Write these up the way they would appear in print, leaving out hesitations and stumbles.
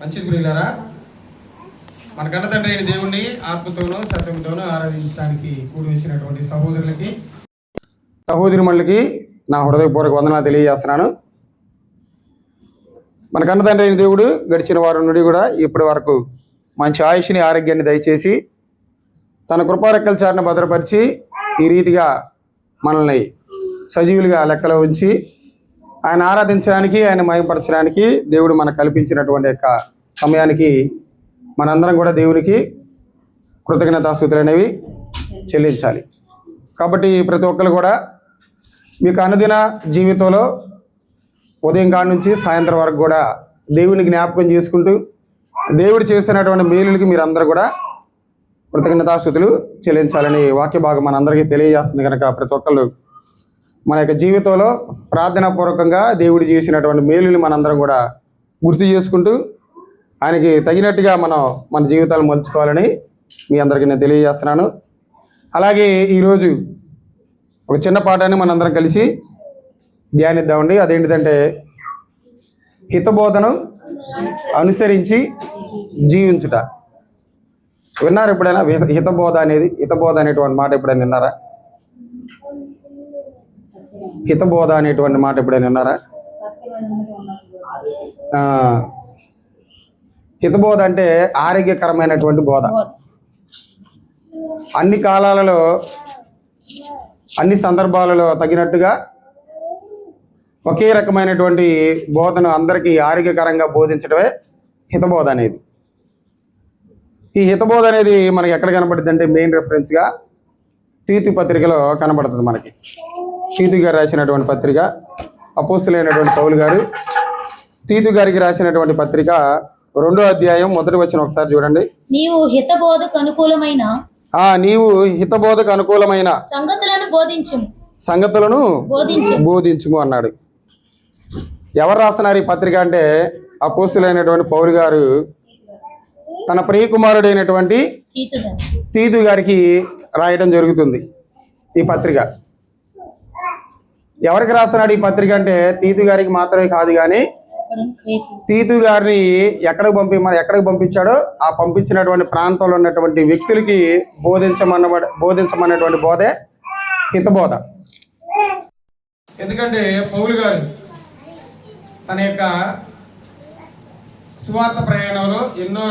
మంచిది ప్రియులారా, మన కన్న తండ్రి అయిన దేవుణ్ణి ఆత్మతోనూ సత్యంతోనూ ఆరాధించడానికి కూడి వచ్చినటువంటి సహోదరిమణులకి నా హృదయపూర్వక వందనాలు తెలియజేస్తున్నాను. మన కన్న తండ్రి అయిన దేవుడు గడిచిన వారం నుండి కూడా ఇప్పటి వరకు మంచి ఆయుష్ని ఆరోగ్యాన్ని దయచేసి తన కృపారెక్కల చాటున భద్రపరిచి ఈ రీతిగా మనల్ని సజీవులుగా లెక్కలో ఉంచి ఆయన ఆరాధించడానికి, ఆయన మహిమపరచడానికి దేవుడు మనకు కల్పించినటువంటి యొక్క సమయానికి మనందరం కూడా దేవునికి కృతజ్ఞతాస్తుతులు అనేవి చెల్లించాలి. కాబట్టి ప్రతి ఒక్కరు కూడా మీకు అనుదిన జీవితంలో ఉదయం కాడ నుంచి సాయంత్రం వరకు కూడా దేవుని జ్ఞాపకం చేసుకుంటూ దేవుడు చేస్తున్నటువంటి మేలులకి మీరందరూ కూడా కృతజ్ఞతాస్తుతులు చెల్లించాలని వాక్య భాగం మనందరికీ తెలియజేస్తుంది. కనుక ప్రతి ఒక్కళ్ళు మన యొక్క జీవితంలో ప్రార్థనాపూర్వకంగా దేవుడు చేసినటువంటి మేలుని మనందరం కూడా గుర్తు చేసుకుంటూ ఆయనకి తగినట్టుగా మన జీవితాలు మలుచుకోవాలని మీ అందరికీ నేను తెలియజేస్తున్నాను. అలాగే ఈరోజు ఒక చిన్న పాఠాన్ని మనందరం కలిసి ధ్యానిద్దామండి. అదేంటిదంటే హితబోధను అనుసరించి జీవించుట. విన్నారు ఎప్పుడైనా హితబోధ అనేటువంటి మాట ఎప్పుడైనా విన్నారా? హితబోధ అనేటువంటి మాట ఎప్పుడైనా విన్నారా? హితబోధ అంటే ఆరోగ్యకరమైనటువంటి బోధ. అన్ని కాలాలలో అన్ని సందర్భాలలో తగినట్టుగా ఒకే రకమైనటువంటి బోధను అందరికీ ఆరోగ్యకరంగా బోధించడమే హితబోధ అనేది. ఈ హితబోధ అనేది మనకి ఎక్కడ కనబడుతుంది అంటే మెయిన్ రెఫరెన్స్గా తీతు పత్రికలో కనబడుతుంది. మనకి తీతు గారు రాసినటువంటి పత్రిక, అపోస్తులైనటువంటి పౌలు గారు తీతు గారికి రాసినటువంటి పత్రిక 2వ అధ్యాయం 1వ వచనం ఒకసారి చూడండి. నీవు హితబోధకు అనుకూలమైన సంగతులను బోధించుము అన్నాడు. ఎవరు రాస్తున్నారు ఈ పత్రిక అంటే అపోస్తులైనటువంటి పౌలు గారు తన ప్రియకుమారుడైనటువంటి తీతు గారికి రాయడం జరుగుతుంది ఈ పత్రిక. ఎవరికి రాస్తున్నాడు ఈ పత్రిక అంటే తీతు గారికి మాత్రమే కాదు, కానీ తీతు గారిని ఎక్కడికి పంపించాడో ఆ పంపించినటువంటి ప్రాంతంలో ఉన్నటువంటి వ్యక్తులకి బోధించమన్నటువంటి బోధే హితబోధ. ఎందుకంటే పౌలు గారు తన యొక్క సువార్త ప్రయాణంలో ఎన్నో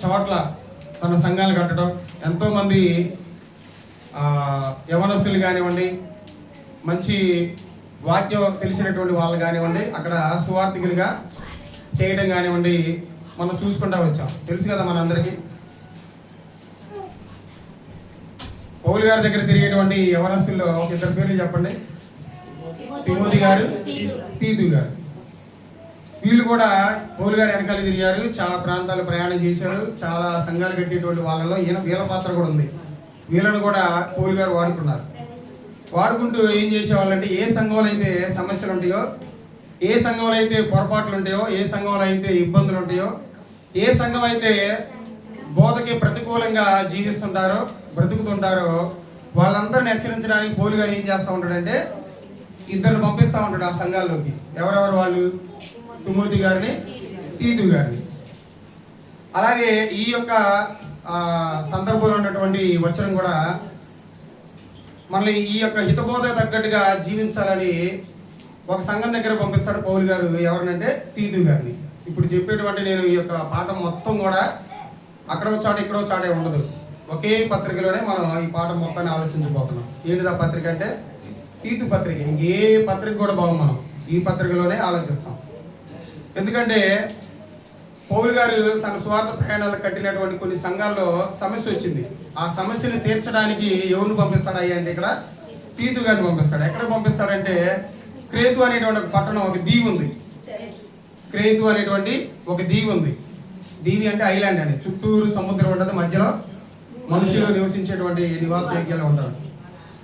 చోట్ల తన సంఘాలు కట్టడం, ఎంతోమంది యవనస్తులు కానివ్వండి, మంచి వాక్యం తెలిసినటువంటి వాళ్ళు కానివ్వండి, అక్కడ సువార్థికులుగా చేయడం కానివ్వండి మనం చూసుకుంటా వచ్చాం. తెలుసు కదా మనందరికీ. పౌలు గారి దగ్గర తిరిగేటువంటి యవనస్తుల్లో ఒక ఇద్దరు పేర్లు చెప్పండి. తిమోతి గారు, తీతు గారు. వీళ్ళు కూడా పౌలు గారు వెనకాల తిరిగారు, చాలా ప్రాంతాలు ప్రయాణం చేశారు, చాలా సంఘాలు కట్టేటువంటి వాళ్ళలో వీళ్ళ పాత్ర కూడా ఉంది. వీళ్ళను కూడా పౌలు గారు వాడుకుంటూ ఏం చేసేవాళ్ళంటే ఏ సంఘంలో అయితే సమస్యలు ఉంటాయో, ఏ సంఘంలో అయితే పొరపాట్లు ఉంటాయో, ఏ సంఘంలో అయితే ఇబ్బందులు ఉంటాయో, ఏ సంఘం అయితే బోధకి ప్రతికూలంగా బ్రతుకుతుంటారో వాళ్ళందరిని హెచ్చరించడానికి పౌలు గారు ఏం చేస్తూ ఉంటాడంటే ఇద్దరు పంపిస్తూ ఉంటాడు ఆ సంఘాల్లోకి. ఎవరెవరు వాళ్ళు? తిమోతి గారిని, తీతు గారిని. అలాగే ఈ యొక్క సందర్భంలో ఉన్నటువంటి వచనం కూడా మళ్ళీ ఈ యొక్క హితబోధ తగ్గట్టుగా జీవించాలని ఒక సంఘం దగ్గర పంపిస్తాడు పౌలు గారు. ఎవరినంటే తీతు గారిని. ఇప్పుడు చెప్పేటువంటి నేను ఈ యొక్క పాఠం మొత్తం కూడా అక్కడో చాట ఇక్కడో చాటే ఉండదు, ఒకే పత్రికలోనే మనం ఈ పాఠం మొత్తాన్ని ఆలోచించబోతున్నాం. ఏంటిది ఆ పత్రిక అంటే తీతు పత్రిక. ఇంకే పత్రిక కూడా మనం ఈ పత్రికలోనే ఆలోచిస్తాం. ఎందుకంటే పౌలు గారు తన స్వార్థ ప్రయాణాలు కట్టినటువంటి కొన్ని సంఘాల్లో సమస్య వచ్చింది. ఆ సమస్యను తీర్చడానికి ఎవరిని పంపిస్తాడయ్యా అంటే ఇక్కడ తీతు గారిని పంపిస్తాడు. ఎక్కడ పంపిస్తాడంటే క్రేతు అనేటువంటి ఒక పట్టణం, ఒక దీవి ఉంది. క్రేతు అనేటువంటి ఒక దీవి ఉంది. దీవి అంటే ఐలాండ్ అని, చుట్టూరు సముద్రం ఉంటుంది, మధ్యలో మనుషులు నివసించేటువంటి నివాస యోగ్యాలు ఉంటారు.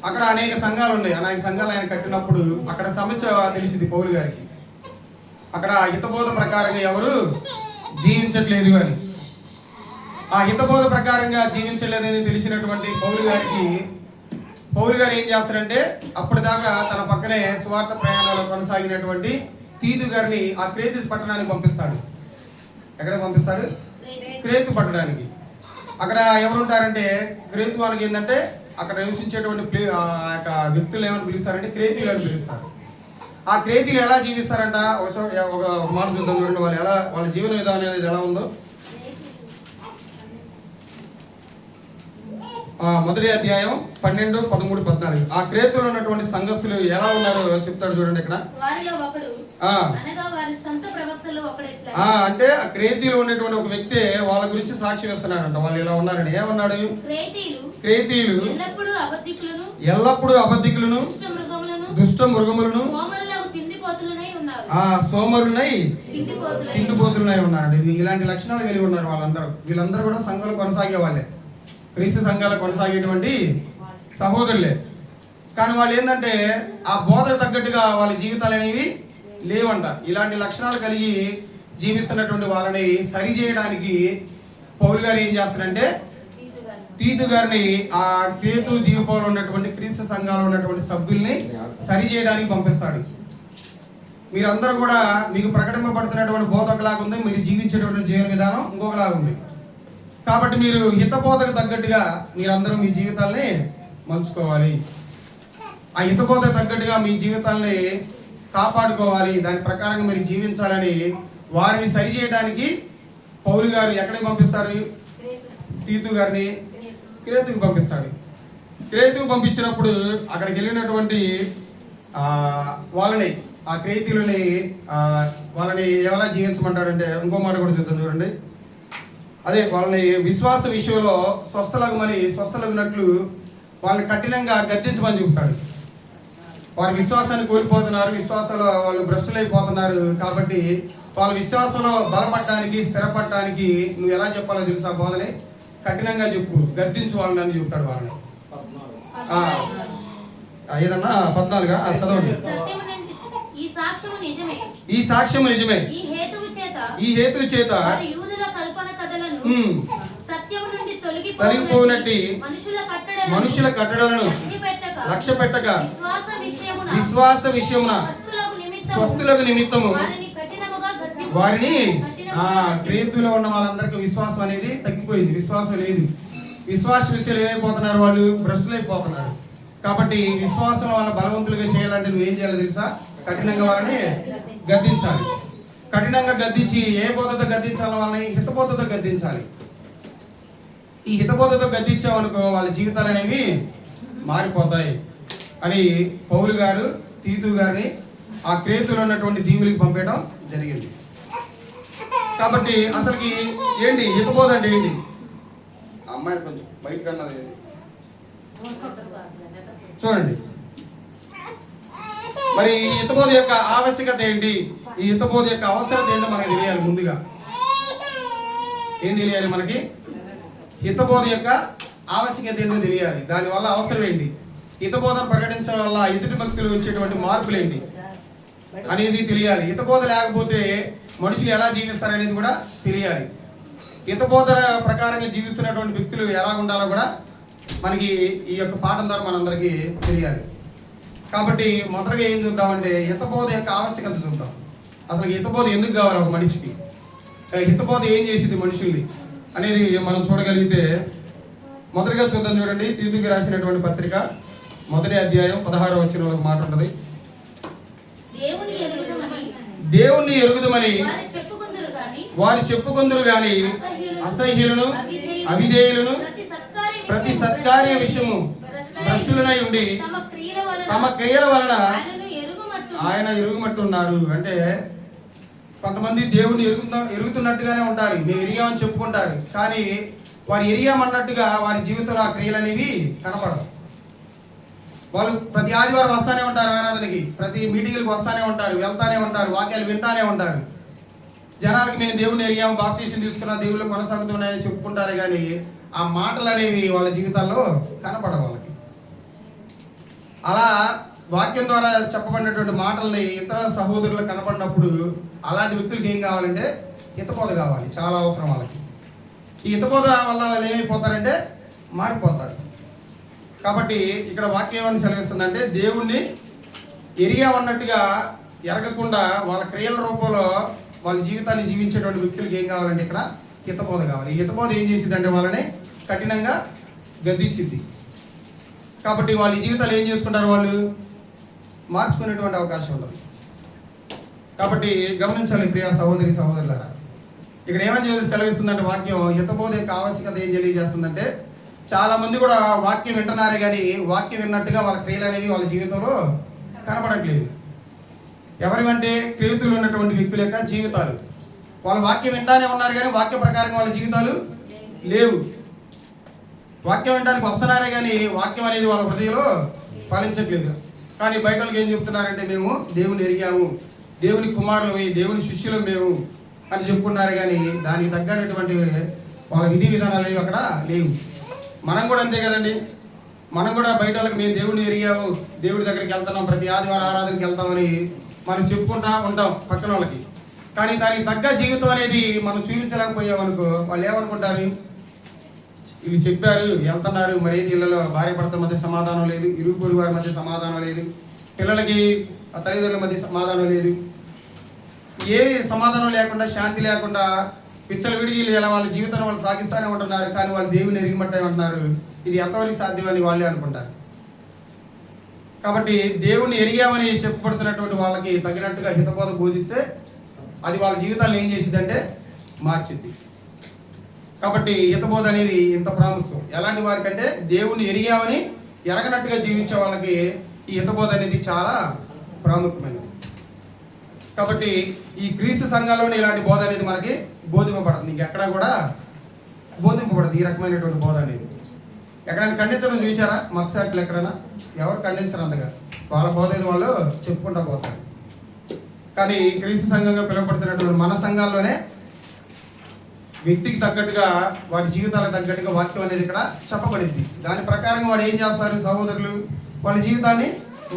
అక్కడ అనేక సంఘాలు ఉన్నాయి. అనేక సంఘాలు ఆయన కట్టినప్పుడు అక్కడ సమస్య తెలిసింది పౌలు గారికి. అక్కడ హితబోధ ప్రకారంగా ఎవరు జీవించట్లేదు అని, ఆ హితబోధ ప్రకారంగా జీవించలేదని తెలిసినటువంటి పౌలు గారు ఏం చేస్తారంటే అప్పటిదాకా తన పక్కనే సువార్త ప్రయాణాలు కొనసాగినటువంటి తీతు గారిని ఆ క్రేతు పట్టణానికి పంపిస్తాడు. ఎక్కడ పంపిస్తాడు? క్రేతు పట్టణానికి. అక్కడ ఎవరు ఉంటారంటే క్రేతు వానికి ఏంటంటే అక్కడ నివసించేటువంటి ఆ యొక్క వ్యక్తులు ఏమని పిలుస్తారంటే క్రేతీలు అని పిలుస్తారు. ఆ క్రేతీలు ఎలా జీవిస్తారంట ఒక మాట చూద్దాం చూడండి. వాళ్ళ జీవన విధానం అనేది ఎలా ఉందో. మొదటి అధ్యాయం 12, 13, 14. ఆ క్రేతులో ఉన్నటువంటి సంఘస్థులు ఎలా ఉన్నారో చెప్తాడు చూడండి ఇక్కడ. అంటే ఆ క్రేతీలో ఉన్నటువంటి ఒక వ్యక్తి వాళ్ళ గురించి సాక్షి వేస్తున్నాడంట. వాళ్ళు ఇలా ఉన్నారని. ఏమన్నాడు? క్రేతీయులు ఎల్లప్పుడూ అబద్ధికులను దుష్ట మృగములను సోమరులై తిండిపోతులై ఉన్నారండి. ఇలాంటి లక్షణాలు కలిగి ఉన్నారు వాళ్ళందరూ. వీళ్ళందరూ కూడా సంఘాలు కొనసాగే వాళ్ళే, క్రీస్తు సంఘాలు కొనసాగేటువంటి సహోదరులే. కానీ వాళ్ళు ఏంటంటే ఆ బోధకు తగ్గట్టుగా వాళ్ళ జీవితాలు అనేవి లేవంట. ఇలాంటి లక్షణాలు కలిగి జీవిస్తున్నటువంటి వాళ్ళని సరి చేయడానికి పౌలు గారు ఏం చేస్తారంటే తీతు గారిని ఆ క్రేతు ద్వీపంలో ఉన్నటువంటి క్రీస్తు సంఘాలు ఉన్నటువంటి సభ్యుల్ని సరి చేయడానికి పంపిస్తాడు. మీరందరూ కూడా మీకు ప్రకటింపబడుతున్నటువంటి బోధ ఒకలాగా ఉంది, మీరు జీవించేటువంటి జీవన విధానం ఇంకొకలాగా ఉంది. కాబట్టి మీరు హితబోధకు తగ్గట్టుగా మీరందరూ మీ జీవితాలని మలుచుకోవాలి. ఆ హితబోధకు తగ్గట్టుగా మీ జీవితాలని కాపాడుకోవాలి, దాని ప్రకారంగా మీరు జీవించాలని వారిని సరి చేయడానికి పౌలు గారు ఎక్కడికి పంపిస్తారు? తీతు గారిని క్రేతుకు పంపిస్తాడు. క్రేతుకు పంపించినప్పుడు అక్కడికి వెళ్ళినటువంటి వాళ్ళని ఆ క్రేతీయులని వాళ్ళని ఎలా జీవించమంటాడంటే ఇంకో మాట కూడా చూద్దాం చూడండి. అదే వాళ్ళని విశ్వాస విషయంలో స్వస్థలగినట్లు వాళ్ళని కఠినంగా గద్దించమని చెబుతాడు. వారి విశ్వాసాన్ని కోల్పోతున్నారు, విశ్వాసంలో వాళ్ళు భ్రష్టులైపోతున్నారు. కాబట్టి వాళ్ళ విశ్వాసంలో బలపడటానికి స్థిరపడటానికి నువ్వు ఎలా చెప్పాలో తెలుసా? బోధని కఠినంగా చెప్పు, గద్దించు వాళ్ళని అని చెప్తాడు. వాళ్ళని ఏదన్నా 14 చదవండి. ఈ సాక్ష్యము నిజమే. ఈ హేతువు చేత తొలగిపోయినట్టి మనుషుల కట్టడలను లక్ష్య పెట్టక విశ్వాస విషయమున స్వస్థులకు నిమిత్తము వారిని క్రేతులో ఉన్న వాళ్ళందరికీ విశ్వాసం అనేది తగ్గిపోయింది. విశ్వాసం లేదు. విశ్వాస విషయాలు ఏమైపోతున్నారు? వాళ్ళు భ్రష్టులైపోతున్నారు. కాబట్టి విశ్వాసం వాళ్ళ బలవంతులుగా చేయాలంటే నువ్వు ఏం చేయాలో తెలుసా? కఠినంగా వాళ్ళని గద్దించాలి. కఠినంగా గద్దించి ఏ బోధతో గద్దించాలి? వాళ్ళని హితబోధతో గద్దించాలి. ఈ హితబోధతో గద్దించామనుకో వాళ్ళ జీవితాలు అనేవి మారిపోతాయి అని పౌలు గారు తీతు గారిని ఆ క్రేతులో ఉన్నటువంటి దీవులకి పంపేయడం జరిగింది. కాబట్టి అసలుకి ఏంటి హితబోధ అంటే ఏంటి? అమ్మాయి కొంచెం బయటకు అన్నది చూడండి. మరి ఈ హితబోధ యొక్క ఆవశ్యకత ఏంటి? ఈ హితబోధ యొక్క అవసరం ఏంటో మనకి తెలియాలి. ముందుగా ఏం తెలియాలి మనకి? హితబోధ యొక్క ఆవశ్యకత ఏంటో తెలియాలి. దానివల్ల అవసరం ఏంటి? హితబోధను ప్రకటించడం వల్ల ఎదుటి వ్యక్తులు వచ్చేటువంటి మార్పులు ఏంటి అనేది తెలియాలి. హితబోధ లేకపోతే మనుషులు ఎలా జీవిస్తారనేది కూడా తెలియాలి. హితబోధ ప్రకారంగా జీవిస్తున్నటువంటి వ్యక్తులు ఎలా ఉండాలో కూడా మనకి ఈ యొక్క పాఠం ద్వారా మనందరికీ తెలియాలి. కాబట్టి మొదటగా ఏం చూద్దామంటే హితబోధ యొక్క ఆవశ్యకత చూద్దాం. అసలు హితబోధ ఎందుకు కావాలి ఒక మనిషికి? హితబోధ ఏం చేసింది మనుషుల్ని అనేది మనం చూడగలిగితే మొదటిగా చూద్దాం చూడండి. తీతుకి రాసినటువంటి పత్రిక 1వ అధ్యాయం 16వ వచనంలో ఒక మాట ఉంటుంది. దేవుణ్ణి ఎరుగుదమని వారు చెప్పుకుందరు గాని అసహ్యులను అవిధేయులను ప్రతి సత్కార్య విషయము భ్రష్టులనై ఉండి తమ క్రియల వలన ఆయన ఎరుగుమట్టున్నారు. అంటే కొంతమంది దేవుణ్ణి ఎరుగుతున్నట్టుగానే ఉంటారు, మేము ఎరిగామని చెప్పుకుంటారు. కానీ వారు ఎరిగామన్నట్టుగా వారి జీవితంలో ఆ క్రియలు అనేవి కనపడవు. వాళ్ళు ప్రతి ఆదివారం వస్తానే ఉంటారు ఆరాధనకి, ప్రతి మీటింగ్లకు వస్తానే ఉంటారు, వెళ్తానే ఉంటారు, వాక్యాలు వింటానే ఉంటారు. జనాలకి మేము దేవుణ్ణి ఎరిగాము, బాప్తీసం తీసుకున్నాం, దేవుళ్ళు కొనసాగుతున్నాయని చెప్పుకుంటారు. కానీ ఆ మాటలు అనేవి వాళ్ళ జీవితాల్లో కనపడవు వాళ్ళకి. అలా వాక్యం ద్వారా చెప్పబడినటువంటి మాటల్ని ఇతర సహోదరులకు కనపడినప్పుడు అలాంటి వ్యక్తులకి ఏం కావాలంటే హితబోధ కావాలి, చాలా అవసరం వాళ్ళకి. ఈ హితబోధ వల్ల వాళ్ళు ఏమైపోతారంటే మారిపోతారు. కాబట్టి ఇక్కడ వాక్యం ఏమని సెలవిస్తుందంటే దేవుణ్ణి ఎరిగామన్నట్టుగా ఎరగకుండా వాళ్ళ క్రియల రూపంలో వాళ్ళ జీవితాన్ని జీవించేటువంటి వ్యక్తులకి ఏం కావాలంటే ఇక్కడ హితబోధ కావాలి. ఈ హితబోధ ఏం చేసిందంటే వాళ్ళని కఠినంగా గద్దించింది. కాబట్టి వాళ్ళ జీవితాలు ఏం చేసుకుంటారు, వాళ్ళు మార్చుకునేటువంటి అవకాశం ఉండదు. కాబట్టి గమనించాలి ప్రియ సహోదరి సహోదరులారా, ఇక్కడ ఏమని సెలవిస్తుందంటే వాక్యం హితబోధ యొక్క ఆవశ్యకత ఏం తెలియజేస్తుందంటే, చాలా మంది కూడా వాక్యం వింటున్నారే కానీ వాక్యం విన్నట్టుగా వాళ్ళ క్రియలు అనేవి వాళ్ళ జీవితంలో కనపడట్లేదు. ఎవరివంటే క్రియతులు ఉన్నటువంటి వ్యక్తుల యొక్క జీవితాలు. వాళ్ళ వాక్యం వింటానే ఉన్నారు కానీ వాక్య ప్రకారం వాళ్ళ జీవితాలు లేవు. వాక్యం వినడానికి వస్తున్నారే కానీ వాక్యం అనేది వాళ్ళ హృదయంలో ఫలించట్లేదు. కానీ బయటకు ఏం చెప్తున్నారంటే, మేము దేవుని ఎరిగాము, దేవుని కుమారులు, దేవుని శిష్యులు మేము అని చెప్పుకున్నారు కానీ దానికి తగ్గటువంటి వాళ్ళ విధి విధానాలు అనేవి అక్కడ లేవు. మనం కూడా అంతే కదండి. మనం కూడా బయట వాళ్ళకి మేము దేవుడిని ఎరిగాము, దేవుడి దగ్గరికి వెళ్తున్నాం, ప్రతి ఆదివారం ఆరాధనకి వెళ్తామని మనం చెప్పుకుంటా ఉంటాం పక్కన వాళ్ళకి. కానీ దానికి తగ్గ జీవితం అనేది మనం చూపించలేకపోయామనుకో, వాళ్ళు ఏమనుకుంటారు, వీళ్ళు చెప్పారు వెళ్తున్నారు, మరి ఇళ్ళలో భార్య భర్తల మధ్య సమాధానం లేదు, ఇరుగు పొరుగు వారి మధ్య సమాధానం లేదు, పిల్లలకి తల్లిదండ్రుల మధ్య సమాధానం లేదు, ఏ సమాధానం లేకుండా శాంతి లేకుండా పిచ్చల విడిగి ఇలా వాళ్ళ జీవితాన్ని వాళ్ళు సాగిస్తూనే ఉంటున్నారు. కానీ వాళ్ళు దేవుని ఎరిగిమట్టే ఉంటున్నారు. ఇది ఎంతవరకు సాధ్యమని వాళ్ళే అనుకుంటారు. కాబట్టి దేవుని ఎరిగామని చెప్పబడుతున్నటువంటి వాళ్ళకి తగినట్టుగా హితబోధ బోధిస్తే అది వాళ్ళ జీవితాన్ని ఏం చేసిందంటే మార్చింది. కాబట్టి హితబోధ అనేది ఎంత ప్రాముఖ్యం. ఎలాంటి వారికంటే దేవుని ఎరిగామని ఎరగనట్టుగా జీవించే వాళ్ళకి ఈ హితబోధ అనేది చాలా ప్రాముఖ్యమైనది. కాబట్టి ఈ క్రీస్తు సంఘాల్లోనే ఇలాంటి బోధ అనేది మనకి బోధింపబడుతుంది. ఇంకెక్కడా కూడా బోధింపబడదు ఈ రకమైనటువంటి బోధ అనేది. ఎక్కడైనా ఖండించడం చూసారా? మత్స్యాకులు ఎక్కడైనా ఎవరు ఖండించరు అంతగా, వాళ్ళ బోధ వాళ్ళు చెప్పుకుంటా పోతారు. కానీ క్రీస్తు సంఘంగా పిలువబడుతున్నటువంటి మన సంఘాల్లోనే వ్యక్తికి తగ్గట్టుగా వాడి జీవితాలకు తగ్గట్టుగా వాక్యం అనేది ఇక్కడ చెప్పబడింది. దాని ప్రకారంగా వాడు ఏం చేస్తారు, సహోదరులు వాళ్ళ జీవితాన్ని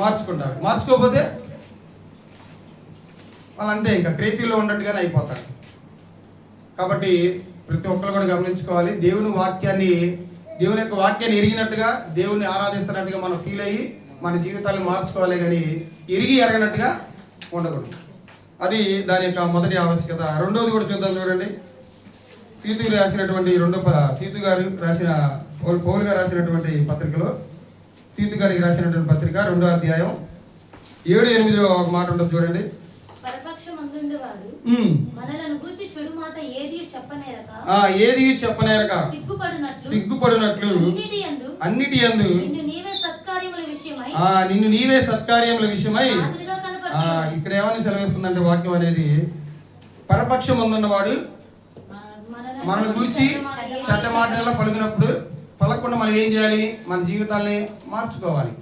మార్చుకుంటారు. మార్చుకోకపోతే వాళ్ళు అంతే ఇంకా క్రేతీలో ఉన్నట్టుగానే అయిపోతారు. కాబట్టి ప్రతి ఒక్కరు కూడా గమనించుకోవాలి, దేవుని యొక్క వాక్యాన్ని ఎరిగినట్టుగా, దేవుని ఆరాధిస్తున్నట్టుగా మనం ఫీల్ అయ్యి మన జీవితాలను మార్చుకోవాలి కానీ ఎరిగి ఎరగనట్టుగా ఉండకూడదు. అది దాని యొక్క మొదటి ఆవశ్యకత. రెండోది కూడా చూద్దాం, చూడండి. తీతు రాసినటువంటి తీతు గారు రాసిన పౌలు గారు రాసినటువంటి పత్రికలో, తీతు గారికి రాసినటువంటి పత్రిక 2వ అధ్యాయం 7-8 ఒక మాట ఉంటుంది చూడండి. ఏది చెప్పనేరక సిగ్గుపడునట్లు అన్నిటి యందు నిన్ను నీవే సత్కార్యముల విషయమై. ఇక్కడ ఏమని సెలవిస్తుందంటే వాక్యం అనేది, పరపక్షం ఉందన్నవాడు మనల్ని గురించి చెడ్డ మాటల్లో పలికినప్పుడు పలకుండా మనం ఏం చేయాలి, మన జీవితాన్ని మార్చుకోవాలి.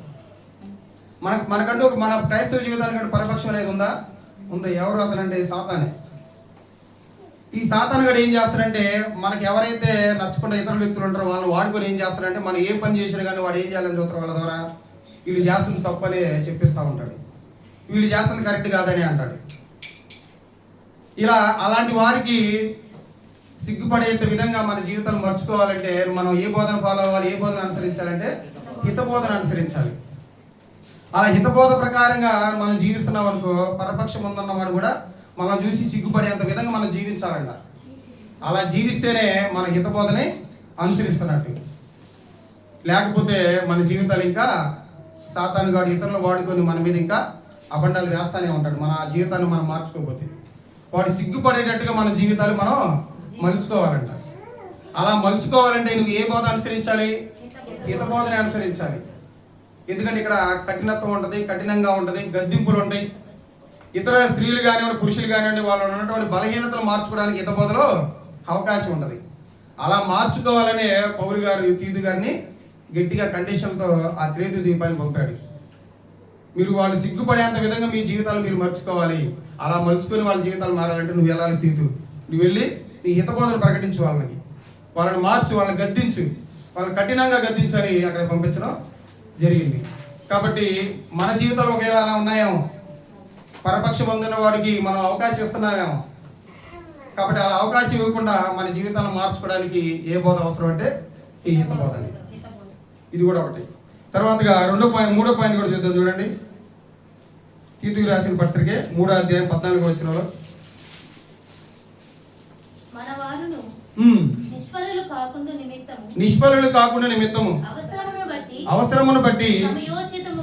మనకంటూ మన క్రైస్తవ జీవితానికి పరపక్షం అనేది ఉందా? ఎవరు అతనంటే సాతానే. ఈ సాతాను గడు ఏం చేస్తారంటే, మనకి ఎవరైతే నచ్చకుండా ఇతర వ్యక్తులు ఉంటారో వాళ్ళని వాడుకొని ఏం చేస్తారంటే, మనం ఏ పని చేసినా కానీ వాడు ఏం చేయాలని చూస్తారు, వాళ్ళ ద్వారా వీళ్ళు చేస్తుంది తప్పని చెప్పిస్తూ ఉంటాడు, వీళ్ళు చేస్తుంది కరెక్ట్ కాదని అంటాడు. ఇలా అలాంటి వారికి సిగ్గుపడే విధంగా మన జీవితాన్ని మర్చుకోవాలంటే మనం ఏ బోధన ఫాలో అవ్వాలి, ఏ బోధన అనుసరించాలంటే హితబోధన అనుసరించాలి. అలా హితబోధ ప్రకారంగా మనం జీవిస్తున్నాం అనుకో, పరపక్షం ఉందన్నవాడు కూడా మనం చూసి సిగ్గుపడేంత విధంగా మనం జీవించాలంట. అలా జీవిస్తేనే మన హితబోధని అనుసరిస్తున్నట్టు. లేకపోతే మన జీవితాలు ఇంకా సాతాను గాడు ఇతరులు వాడుకొని మన మీద ఇంకా అబండాలు వేస్తానే ఉంటాడు. మన జీవితాన్ని మనం మార్చుకోకపోతే వాడు సిగ్గుపడేటట్టుగా మన జీవితాలు మనం మలుచుకోవాలంట. అలా మలుచుకోవాలంటే నువ్వు ఏ బోధ అనుసరించాలి? హితబోధని అనుసరించాలి. ఎందుకంటే ఇక్కడ కఠినత్వం ఉంటుంది, కఠినంగా ఉంటుంది, గద్దింపులు ఉంటాయి. ఇతర స్త్రీలు కానివ్వండి, పురుషులు కానివ్వండి, వాళ్ళు ఉన్నటువంటి బలహీనతలు మార్చుకోవడానికి హితబోధలో అవకాశం ఉంటుంది. అలా మార్చుకోవాలనే పౌలు గారు తీతు గారిని గట్టిగా కండిషన్తో ఆ క్రేతు దీపాన్ని పంపాడు. మీరు వాళ్ళు సిగ్గుపడేంత విధంగా మీ జీవితాలు మీరు మర్చుకోవాలి. అలా మలుచుకొని వాళ్ళ జీవితాలు మారాలంటే నువ్వు వెళ్ళాలి తీతు. నువ్వు వెళ్ళి నీ హితబోధను ప్రకటించు, వాళ్ళని మార్చు, వాళ్ళని గద్దించు, వాళ్ళని కఠినంగా గద్దించని అక్కడ పంపించడం జరిగింది. కాబట్టి మన జీవితాలు ఒకవేళ అలా ఉన్నాయేమో, పరపక్షం పొందిన వాడికి మనం అవకాశం ఇస్తున్నామేమో. కాబట్టి అలా అవకాశం ఇవ్వకుండా మన జీవితాలను మార్చుకోవడానికి ఏ బోధ అవసరం అంటే ఈ హితబోధ. ఇది కూడా ఒకటి. తర్వాతగా 3వ పాయింట్ కూడా చూద్దాం చూడండి. తీతుకు రాసిన పత్రికే 3వ అధ్యాయం 14వ వచనంలో మన వారును నిష్ఫలులు కాకుండా నిమిత్తము అవసరమును బట్టి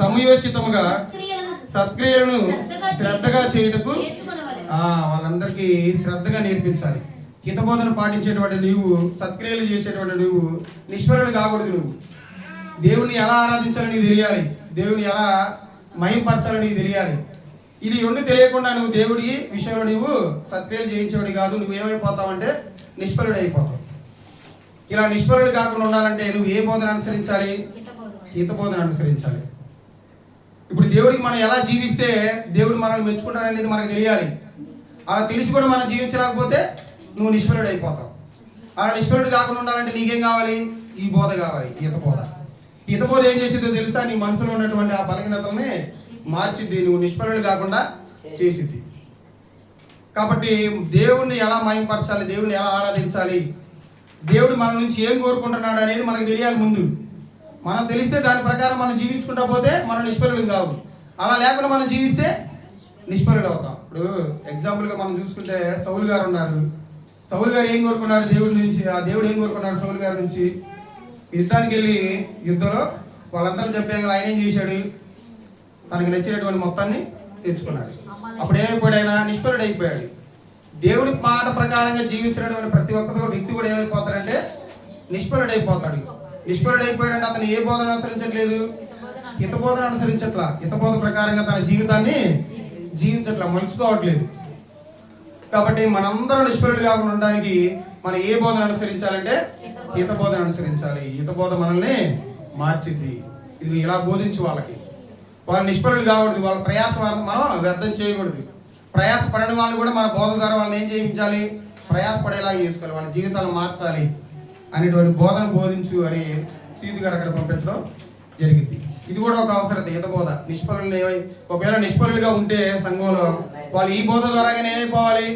సమయోచితముగా సత్క్రియలను శ్రద్ధగా చేయుటకు వాళ్ళందరికీ శ్రద్ధగా నేర్పించాలి. హితబోధన పాటించేటువంటి నీవు, సత్క్రియలు చేసేటువంటి నువ్వు నిష్ఫలుడు కాకూడదు. నువ్వు దేవుని ఎలా ఆరాధించాలో నీకు తెలియాలి, దేవుని ఎలా మహింపరచాలో నీకు తెలియాలి. ఇది రెండు తెలియకుండా నువ్వు దేవుడి విషయంలో నువ్వు సత్క్రియలు చేయించేవాడు కాదు. నువ్వు ఏమైపోతావంటే నిష్ఫలుడు అయిపోతావు. ఇలా నిష్ఫలుడు కాకుండా ఉండాలంటే నువ్వు ఏ బోధన అనుసరించాలి? హితబోధన అనుసరించాలి. ఇప్పుడు దేవుడికి మనం ఎలా జీవిస్తే దేవుడు మనల్ని మెచ్చుకుంటాడనేది మనకు తెలియాలి. అలా తెలిసి కూడా మనం జీవించలేకపోతే నువ్వు నిష్ఫలుడు అయిపోతావు. అలా నిష్ఫలుడు కాకుండా ఉండాలంటే నీకేం కావాలి? ఈ బోధ కావాలి, హితబోధ. హితబోధ ఏం చేసిందో తెలుసా? నీ మనసులో ఉన్నటువంటి ఆ బలహీనతల్ని మార్చిద్ది, నువ్వు నిష్ఫలుడు కాకుండా చేసిద్ది. కాబట్టి దేవుణ్ణి ఎలా మహింపరచాలి, దేవుణ్ణి ఎలా ఆరాధించాలి, దేవుడు మన నుంచి ఏం కోరుకుంటున్నాడు అనేది మనకు తెలియాలి. ముందు మనం తెలిస్తే దాని ప్రకారం మనం జీవించుకుంటా పోతే మనం నిష్ఫలుడు కావు. అలా లేకుండా మనం జీవిస్తే నిష్ఫలుడు అవుతాం. ఇప్పుడు ఎగ్జాంపుల్గా మనం చూసుకుంటే సౌలు గారు ఉన్నారు. సౌలు గారు ఏం కోరుకున్నారు దేవుడి నుంచి? ఆ దేవుడు ఏం కోరుకున్నాడు సౌలు గారి నుంచి? యుద్ధానికి వెళ్ళి యుద్ధంలో వాళ్ళందరూ చెప్పాక ఆయన ఏం చేశాడు? తనకి నచ్చినటువంటి మొత్తాన్ని తెచ్చుకున్నాడు. అప్పుడు ఏమైపోయాడు? ఆయన నిష్ఫలుడు అయిపోయాడు. దేవుడి మాట ప్రకారంగా జీవించినటువంటి ప్రతి ఒక్క వ్యక్తి కూడా ఏమైపోతాడంటే నిష్ఫలుడు అయిపోతాడు. నిష్ఫలుడు అయిపోయాడంటే అతను ఏ బోధన అనుసరించట్లేదు? హితబోధన అనుసరించట్లా. హితబోధ ప్రకారంగా తన జీవితాన్ని జీవించట్లా, మలుచుకోవట్లేదు. కాబట్టి మనందరం నిష్ఫలుడు కాకుండా ఉండడానికి మనం ఏ బోధన అనుసరించాలంటే హితబోధన అనుసరించాలి. హితబోధ మనల్ని మార్చిద్ది. ఇది ఇలా బోధించు వాళ్ళకి. వాళ్ళు నిష్ఫలుడు కాకూడదు, వాళ్ళ ప్రయాస మనం వ్యర్థం చేయకూడదు. ప్రయాస పడని వాళ్ళు కూడా మన బోధ ద్వారా వాళ్ళని ఏం చేయించాలి? ప్రయాస పడేలాగా చేసుకోవాలి, వాళ్ళ జీవితాలను మార్చాలి అనేటువంటి బోధన బోధించు అని తీతు గారు అక్కడ పంపించడం జరిగింది. ఇది కూడా ఒక అవసరత, హితబోధ. నిష్ఫలులు ఒకవేళ నిష్ఫలులుగా ఉంటే సంఘంలో వాళ్ళు ఈ బోధ ద్వారాగానే ఏమైపోవాలి?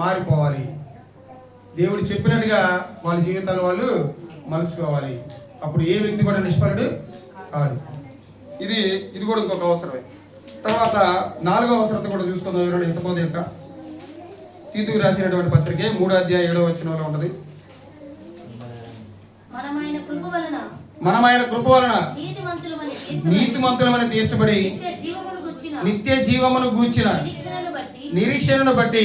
మారిపోవాలి. దేవుడు చెప్పినట్టుగా వాళ్ళ జీవితాలు వాళ్ళు మలుచుకోవాలి. అప్పుడు ఏ వ్యక్తి కూడా నిష్ఫలుడు కాదు. ఇది కూడా ఇంకొక అవసరమే. తర్వాత 4వ అవసరత కూడా చూసుకుందాం. ఎవరైనా హితబోధ యొక్క తీతుకు రాసినటువంటి పత్రికే 3వ అధ్యాయం 7వ వచనంలో ఉన్నది. మనమైన కృప వలన నీతిమంతులమని తీర్చబడి నిత్య జీవమును గూర్చిన నిరీక్షణను బట్టి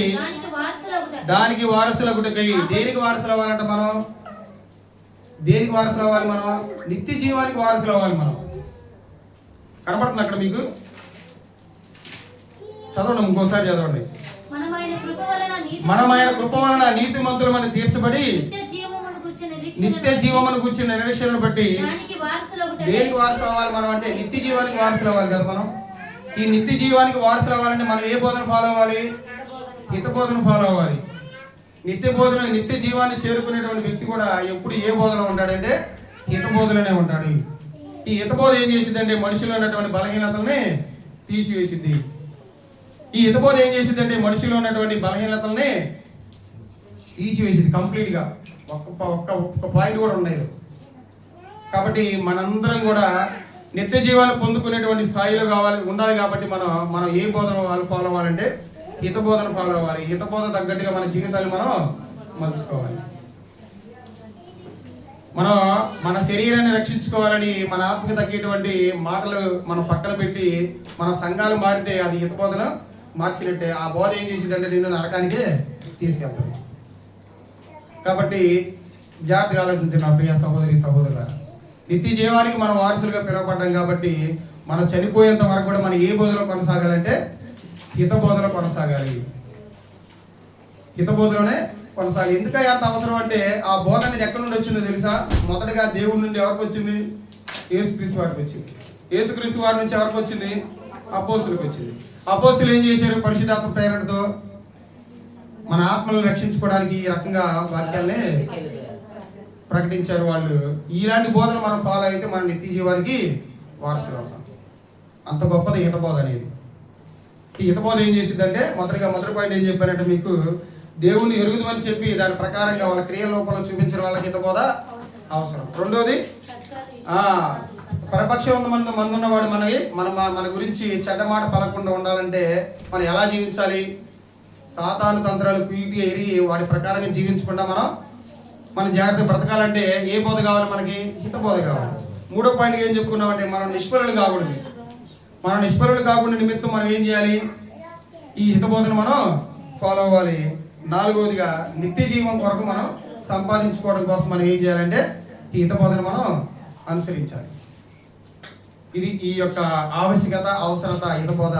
దానికి వారసులగుటకై. దేనికి వారసులు అవ్వాలంట మనం? దేనికి వారసులు అవ్వాలి మనం? నిత్య జీవానికి వారసులు అవ్వాలి మనం. కనపడుతుంది అక్కడ మీకు? చదవండి, ఇంకోసారి చదవండి. మనమైన కృప వలన నీతిమంతులమని తీర్చబడి నిత్య జీవమును కూర్చున్న నిరీక్షణను బట్టి దేనికి వారసు అవ్వాలి మనం? అంటే నిత్య జీవానికి వారసులు అవ్వాలి కదా మనం. ఈ నిత్య జీవానికి వారసులు అవ్వాలంటే మనం ఏ బోధన ఫాలో అవ్వాలి? హితబోధన ఫాలో అవ్వాలి. నిత్య జీవాన్ని చేరుకునేటువంటి వ్యక్తి కూడా ఎప్పుడు ఏ బోధన ఉంటాడంటే హితబోధననే ఉంటాడు. ఈ హితబోధ ఏం చేసిందంటే మనిషిలో ఉన్నటువంటి బలహీనతల్ని తీసివేసింది. ఈ హితబోధ ఏం చేసిందంటే మనిషిలో ఉన్నటువంటి బలహీనతల్ని తీసివేసింది కంప్లీట్గా. ఒక్క పాయింట్ కూడా ఉండదు. కాబట్టి మనందరం కూడా నిత్య జీవాన్ని పొందుకునేటువంటి స్థాయిలో ఉండాలి. కాబట్టి మనం ఏ బోధన ఫాలో అవ్వాలంటే హితబోధన ఫాలో అవ్వాలి. హితబోధ తగ్గట్టుగా మన జీవితాన్ని మనం మలుచుకోవాలి. మనం మన శరీరాన్ని రక్షించుకోవాలని మన ఆత్మకి తగ్గేటువంటి మాటలు మనం పక్కన పెట్టి మన సంఘాలు మారితే అది హితబోధన మార్చినట్టే. ఆ బోధ ఏం చేసిందంటే నిన్ను నరకానికే తీసుకెళ్తుంది. కాబట్టి జాగ్రత్తగా ఆలోచించండి నా ప్రియ సహోదరి సహోదరులారా. నిత్య జీవానికి మనం వారసులుగా పిలువబడ్డాం. కాబట్టి మనం చనిపోయేంత వరకు కూడా మనం ఏ బోధలో కొనసాగాలంటే హితబోధలో కొనసాగాలి. హితబోధలోనే కొనసాగాలి. ఎందుకని అంత అవసరం అంటే ఆ బోధ అనేది ఎక్కడి నుండి వచ్చిందో తెలుసా? మొదటగా దేవుడి నుండి ఎవరికి వచ్చింది? యేసుక్రీస్తు వారికి వచ్చింది. యేసుక్రీస్తు వారి నుంచి ఎవరికి వచ్చింది? అపోస్తులకు వచ్చింది. అపోస్తులు ఏం చేశారు? పరిశుద్ధాత్మ ప్రేరణతో మన ఆత్మలను రక్షించుకోవడానికి ఈ రకంగా వాక్యాలనే ప్రకటించారు వాళ్ళు. ఇలాంటి బోధన మనం ఫాలో అయితే మన నిత్య జీవానికి వారసులు అవుతాం. అంత గొప్పది హితబోధ అనేది. ఈ హితబోధ ఏం చేసిందంటే మొదటి పాయింట్ ఏం చెప్పారంటే మీకు దేవుణ్ణి ఎరుగుదమని చెప్పి దాని ప్రకారంగా వాళ్ళ క్రియల రూపంలో చూపించిన వాళ్ళకి హితబోధ అవసరం. రెండోది పరపక్షం మంది ఉన్నవాడు మన గురించి చెడ్డ మాట పలకుండా ఉండాలంటే మనం ఎలా జీవించాలి? సాతాను తంత్రాలు కుయుక్తిగా ఎరిగి వాడి ప్రకారంగా జీవించకుండా మనం జాగ్రత్త బ్రతకాలంటే ఏ బోధ కావాలి? మనకి హిత బోధ కావాలి. మూడో పాయింట్ ఏం చెప్పుకున్నామంటే మనం నిష్ఫలులు కాకూడదు. మనం నిష్ఫలులు కాకుండా నిమిత్తం మనం ఏం చేయాలి? ఈ హితబోధన మనం ఫాలో అవ్వాలి. నాలుగవదిగా నిత్య జీవం కొరకు మనం సంపాదించుకోవడం కోసం మనం ఏం చేయాలంటే ఈ హితబోధన మనం అనుసరించాలి. ఇది ఈ యొక్క ఆవశ్యకత, అవసరత హితబోధ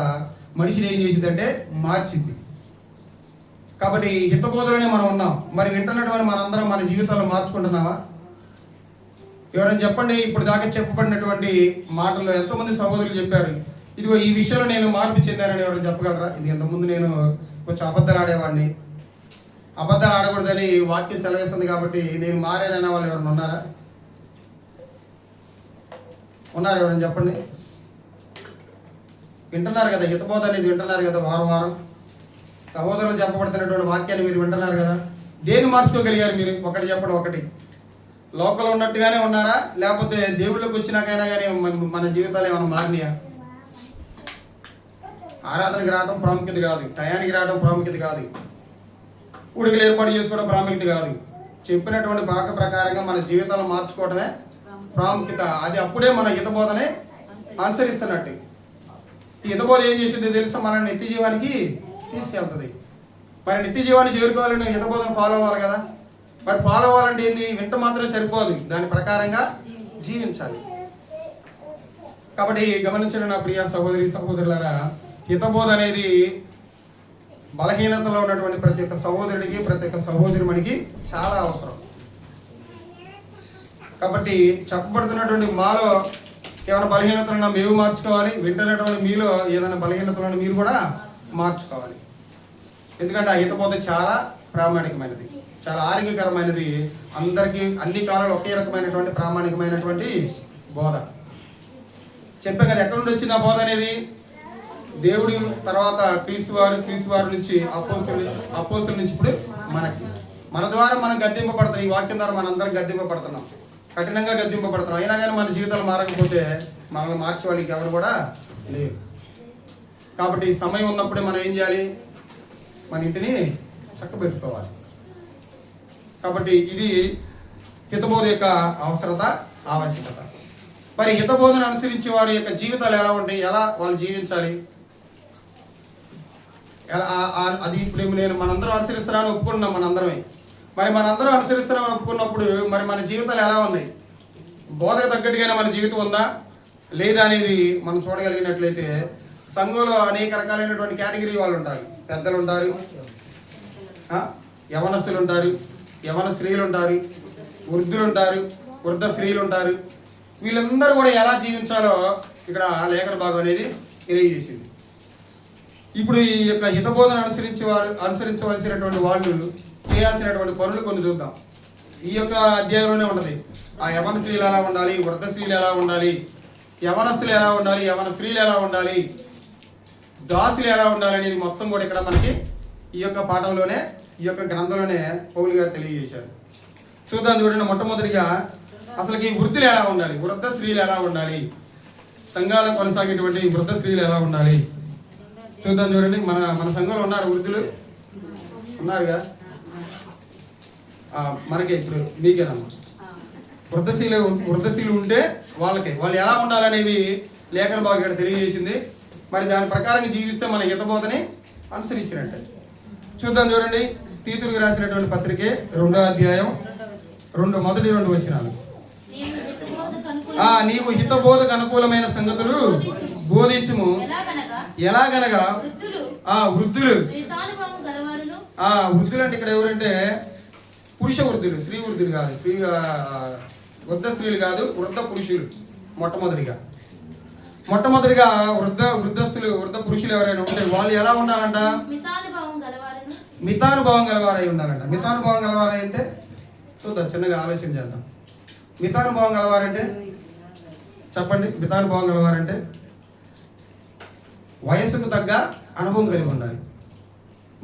మనిషిని ఏం చేసిందంటే మార్చింది. కాబట్టి హితబోధలోనే మనం ఉన్నాం. మరి వింటున్నటువంటి మనందరం మన జీవితాల్లో మార్చుకుంటున్నావా? ఎవరైనా చెప్పండి, ఇప్పుడు దాకా చెప్పబడినటువంటి మాటల్లో ఎంతోమంది సహోదరులు చెప్పారు, ఇదిగో ఈ విషయంలో నేను మార్పు చెందానని ఎవరైనా చెప్పగలరా? ఇది ఇంతకుముందు నేను కొంచెం అబద్ధాలు ఆడేవాడిని, అబద్ధాలు ఆడకూడదని వాక్యం సెలవిస్తుంది కాబట్టి నేను మారాననే వాళ్ళు ఎవరైనా ఉన్నారా? ఉన్నారు? ఎవరైనా చెప్పండి. వింటున్నారు కదా, హితబోధ అనేది వింటున్నారు కదా, వారం వారం సహోదరులు చెప్పబడుతున్నటువంటి వాక్యాన్ని మీరు వింటున్నారు కదా. దేన్ని మార్చుకోగలిగారు మీరు? ఒకటి చెప్పండి. ఒకటి లోకల్ ఉన్నట్టుగానే ఉన్నారా, లేకపోతే దేవుళ్ళకి వచ్చినాకైనా కానీ మన జీవితాలు ఏమైనా మారినాయా? ఆరాధనకి రావడం ప్రాముఖ్యత కాదు, టయానికి రావడం ప్రాముఖ్యత కాదు, ఉడికలు ఏర్పాటు చేసుకోవడం ప్రాముఖ్యత కాదు. చెప్పినటువంటి భాగ ప్రకారంగా మన జీవితాలు మార్చుకోవడమే ప్రాముఖ్యత. అది అప్పుడే మన హితబోధనే అనుసరిస్తున్నట్టు. ఈ హితబోధ ఏం చేసిందో తెలుసా? మన నిత్య జీవానికి తీసుకెళ్తుంది. మరి నిత్య జీవాన్ని చేరుకోవాలని హితబోధన ఫాలో అవ్వాలి కదా. మరి ఫాలో అవ్వాలంటే ఏంది? వింట మాత్రం సరిపోదు, దాని ప్రకారంగా జీవించాలి. కాబట్టి గమనించండి నా ప్రియ సహోదరి సహోదరులారా, హితబోధ అనేది బలహీనతలో ఉన్నటువంటి ప్రతి ఒక్క సహోదరుడికి, ప్రతి ఒక్క సహోదరుడికి చాలా అవసరం. కాబట్టి చెప్పబడుతున్నటువంటి మాలో ఏమైనా బలహీనతలను మేము మార్చుకోవాలి, వింటున్నటువంటి మీలో ఏదైనా బలహీనతలను మీరు కూడా మార్చుకోవాలి. ఎందుకంటే ఆ హితబోధ చాలా ప్రామాణికమైనది, చాలా ఆరోగ్యకరమైనది. అందరికీ అన్ని కాలాలు ఒకే రకమైనటువంటి ప్రామాణికమైనటువంటి బోధ. చెప్పాం కదా, ఎక్కడి నుండి వచ్చింది ఆ బోధ అనేది? దేవుడి తర్వాత క్రీస్తు వారి నుంచి అపోస్తుల నుంచి ఇప్పుడు మన ద్వారా మనం గద్దింపబడుతున్నాం. ఈ వాక్యం ద్వారా మనందరం గద్దింపబడుతున్నాం, కఠినంగా గద్దింపబడుతున్నాం. అయినా కానీ మన జీవితాలు మారకపోతే మనల్ని మార్చే వాళ్ళకి ఎవరు కూడా లేరు. కాబట్టి సమయం ఉన్నప్పుడే మనం ఏం చేయాలి? మన ఇంటిని చక్కబెట్టుకోవాలి. కాబట్టి ఇది హితబోధ యొక్క అవసరత, ఆవశ్యకత. మరి హితబోధను అనుసరించి వారి యొక్క జీవితాలు ఎలా ఉంటాయి, ఎలా వాళ్ళు జీవించాలి, అది ఇప్పుడు నేను మనందరం అనుసరిస్తున్నామని ఒప్పుకుంటున్నాం మనందరమే. మరి మనందరం అనుసరిస్తున్నామని ఒప్పుకున్నప్పుడు మరి మన జీవితాలు ఎలా ఉన్నాయి? బోధకు తగ్గట్టుగానే మన జీవితం ఉందా లేదా అనేది మనం చూడగలిగినట్లయితే సంఘంలో అనేక రకాలైనటువంటి కేటగిరీ వాళ్ళు ఉంటారు. పెద్దలు ఉంటారు, యవనస్తులు ఉంటారు, యవన స్త్రీలు ఉంటారు, వృద్ధులు ఉంటారు, వృద్ధ స్త్రీలు ఉంటారు. వీళ్ళందరూ కూడా ఎలా జీవించాలో ఇక్కడ లేఖన భాగం అనేది తెలియజేసింది. ఇప్పుడు ఈ యొక్క హితబోధన అనుసరించవలసినటువంటి వాళ్ళు చేయాల్సినటువంటి పనులు కొన్ని చూద్దాం. ఈ యొక్క అధ్యాయంలోనే ఉంటుంది. ఆ యవన స్త్రీలు ఎలా ఉండాలి, వృద్ధ స్త్రీలు ఎలా ఉండాలి, యవనస్తులు ఎలా ఉండాలి, యవన స్త్రీలు ఎలా ఉండాలి, దాసులు ఎలా ఉండాలి అనేది మొత్తం కూడా ఇక్కడ మనకి ఈ యొక్క పాఠంలోనే, ఈ యొక్క గ్రంథంలోనే పౌలు గారు తెలియజేశారు. చూద్దాం. చూడండి, మొట్టమొదటిగా అసలుకి వృద్ధులు ఎలా ఉండాలి, వృద్ధ స్త్రీలు ఎలా ఉండాలి, సంఘాలు కొనసాగేటువంటి వృద్ధ స్త్రీలు ఎలా ఉండాలి చూద్దాం. చూడండి, మన సంఘంలో ఉన్నారు వృద్ధులు, ఉన్నారుగా. మనకి ఇప్పుడు మీకేనమ్మా వృద్ధశీలు ఉంటే వాళ్ళు ఎలా ఉండాలనేది లేఖన భాగం ఇక్కడ తెలియజేసింది. మరి దాని ప్రకారంగా జీవిస్తే మన హితబోధని అనుసరించినట్టే. చూద్దాం. చూడండి, తీతులకు రాసినటువంటి పత్రికే 2వ అధ్యాయం మొదటి 2 వచనాలు. నీవు హితబోధకు అనుకూలమైన సంగతులు బోధించుము, ఎలాగనగా వృద్ధులు అంటే ఇక్కడ ఎవరంటే పురుష వృద్ధులు, స్త్రీ వృద్ధులు కాదు, వృద్ధ స్త్రీలు కాదు, వృద్ధ పురుషులు. మొట్టమొదటిగా వృద్ధస్తులు, వృద్ధ పురుషులు ఎవరైనా ఉంటే వాళ్ళు ఎలా ఉండాలంట? మితానుభావం గలవారై ఉండాలంట. మితానుభావం గలవారై అంటే చూద్దాం, చిన్నగా ఆలోచన చేద్దాం. మితానుభావం గలవారంటే చెప్పండి. మితానుభావం గలవారంటే వయసుకు తగ్గ అనుభవం కలిగి ఉండాలి.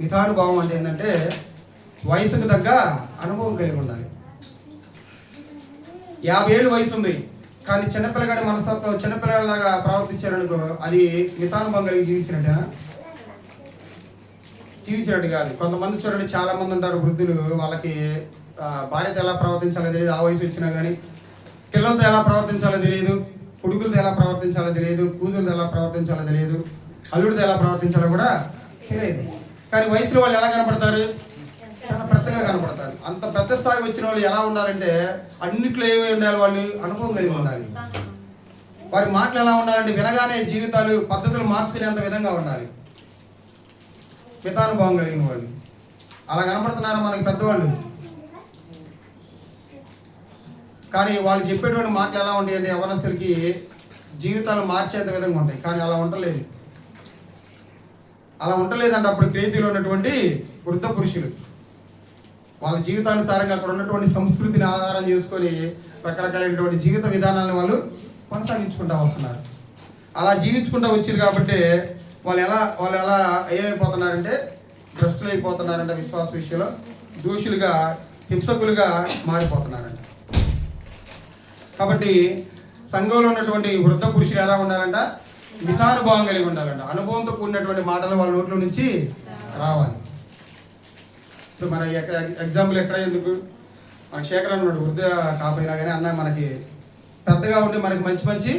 మితానుభావం అంటే ఏంటంటే వయసుకు తగ్గ అనుభవం కలిగి ఉండాలి. 50 ఏళ్ళు వయసు ఉంది, కానీ చిన్నపిల్లగాడి మనస్తత్వం చిన్నపిల్లలాగా ప్రవర్తించారనుకో అది మితానుభవం కలిగి జీవించినట్టేనా? జీవించినట్టు కాదు. కొంతమంది చూడండి, చాలా మంది ఉంటారు వృద్ధులు, వాళ్ళకి భార్యతో ఎలా ప్రవర్తించాలో తెలియదు, ఆ వయసు వచ్చినా కానీ పిల్లలతో ఎలా ప్రవర్తించాలో తెలియదు, కొడుకులతో ఎలా ప్రవర్తించాలో తెలియదు, కూతురుతో ఎలా ప్రవర్తించాలో తెలియదు, అల్లుడితో ఎలా ప్రవర్తించాలో కూడా తెలియదు. కానీ వయసులో వాళ్ళు ఎలా కనపడతారు? చాలా పెద్దగా కనపడతారు. అంత పెద్ద స్థాయికి వచ్చిన వాళ్ళు ఎలా ఉండాలంటే అన్నిట్లో ఏమి ఉండాలి? వాళ్ళు అనుభవం కలిగి ఉండాలి. వారి మాటలు ఎలా ఉండాలంటే వినగానే జీవితాలు పద్ధతులు మార్చుకునేంత విధంగా ఉండాలి. మితానుభవం కలిగిన వాళ్ళు అలా కనపడుతున్నారు మనకి పెద్దవాళ్ళు. కానీ వాళ్ళు చెప్పేటువంటి మాటలు ఎలా ఉంటాయి అంటే యవనస్తులకి జీవితాలు మార్చేంత విధంగా ఉంటాయి. కానీ అలా ఉండలేదంటే అప్పుడు క్రేతీలో ఉన్నటువంటి వృద్ధ పురుషులు వాళ్ళ జీవితానుసారంగా అక్కడ ఉన్నటువంటి సంస్కృతిని ఆధారం చేసుకొని రకరకాలైనటువంటి జీవిత విధానాలను వాళ్ళు కొనసాగించుకుంటూ వస్తున్నారు. అలా జీవించుకుంటూ వచ్చారు కాబట్టి వాళ్ళు ఎలా ఏమైపోతున్నారంటే భ్రష్టులు అయిపోతున్నారంటే విశ్వాస విషయంలో దోషులుగా, హింసకులుగా మారిపోతున్నారంట. కాబట్టి సంఘంలో ఉన్నటువంటి వృద్ధ పురుషులు ఎలా ఉండాలంట? మితానుభవం కలిగి ఉండాలంట. అనుభవంతో కూడినటువంటి మాటలు వాళ్ళ నోట్ల నుంచి రావాలి. మన ఎగ్జాంపుల్ ఎక్కడ ఎందుకు మన శేఖర్ అన్నాడు, వృద్ధ కాపోయినా కానీ అన్న మనకి పెద్దగా ఉండి మనకి మంచి మంచి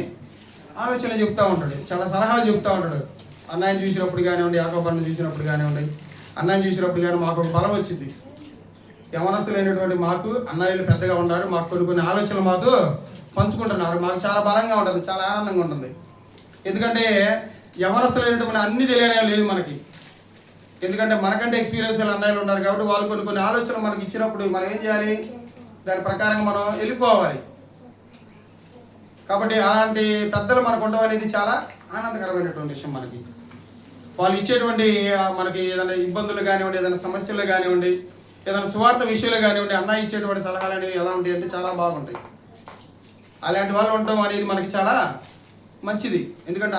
ఆలోచనలు చెప్తూ ఉంటాడు, చాలా సలహాలు చెప్తూ ఉంటాడు. అన్నయ్యని చూసినప్పుడు కానివ్వండి, యాకోబుని చూసినప్పుడు కానివ్వండి, అన్నయ్యని చూసినప్పుడు కానీ మాకు ఒక బలం వచ్చింది. యవనస్తులైనటువంటి మాకు అన్నయ్యలు పెద్దగా ఉన్నారు, మాకు కొన్ని ఆలోచనలు మాతో పంచుకుంటున్నారు, మాకు చాలా బలంగా ఉంటుంది, చాలా ఆనందంగా ఉంటుంది. ఎందుకంటే యవనస్తులైనటువంటి అన్ని తెలియనే లేదు మనకి. ఎందుకంటే మనకంటే ఎక్స్పీరియన్స్ అన్నయ్యలు ఉన్నారు కాబట్టి వాళ్ళు కొన్ని ఆలోచనలు మనకి ఇచ్చినప్పుడు మనం ఏం చేయాలి? దాని ప్రకారంగా మనం వెళ్ళిపోవాలి. కాబట్టి అలాంటి పెద్దలు మనకు ఉండడం అనేది చాలా ఆనందకరమైనటువంటి విషయం. మనకి వాళ్ళు ఇచ్చేటువంటి మనకి ఏదైనా ఇబ్బందులు కానివ్వండి, ఏదైనా సమస్యలు కానివ్వండి, ఏదైనా సువార్త విషయాలు కానివ్వండి, అన్నయ్య ఇచ్చేటువంటి సలహాలు అనేవి ఎలా ఉంటాయి అంటే చాలా బాగుంటాయి. అలాంటి వాళ్ళు ఉండడం అనేది మనకి చాలా మంచిది. ఎందుకంటే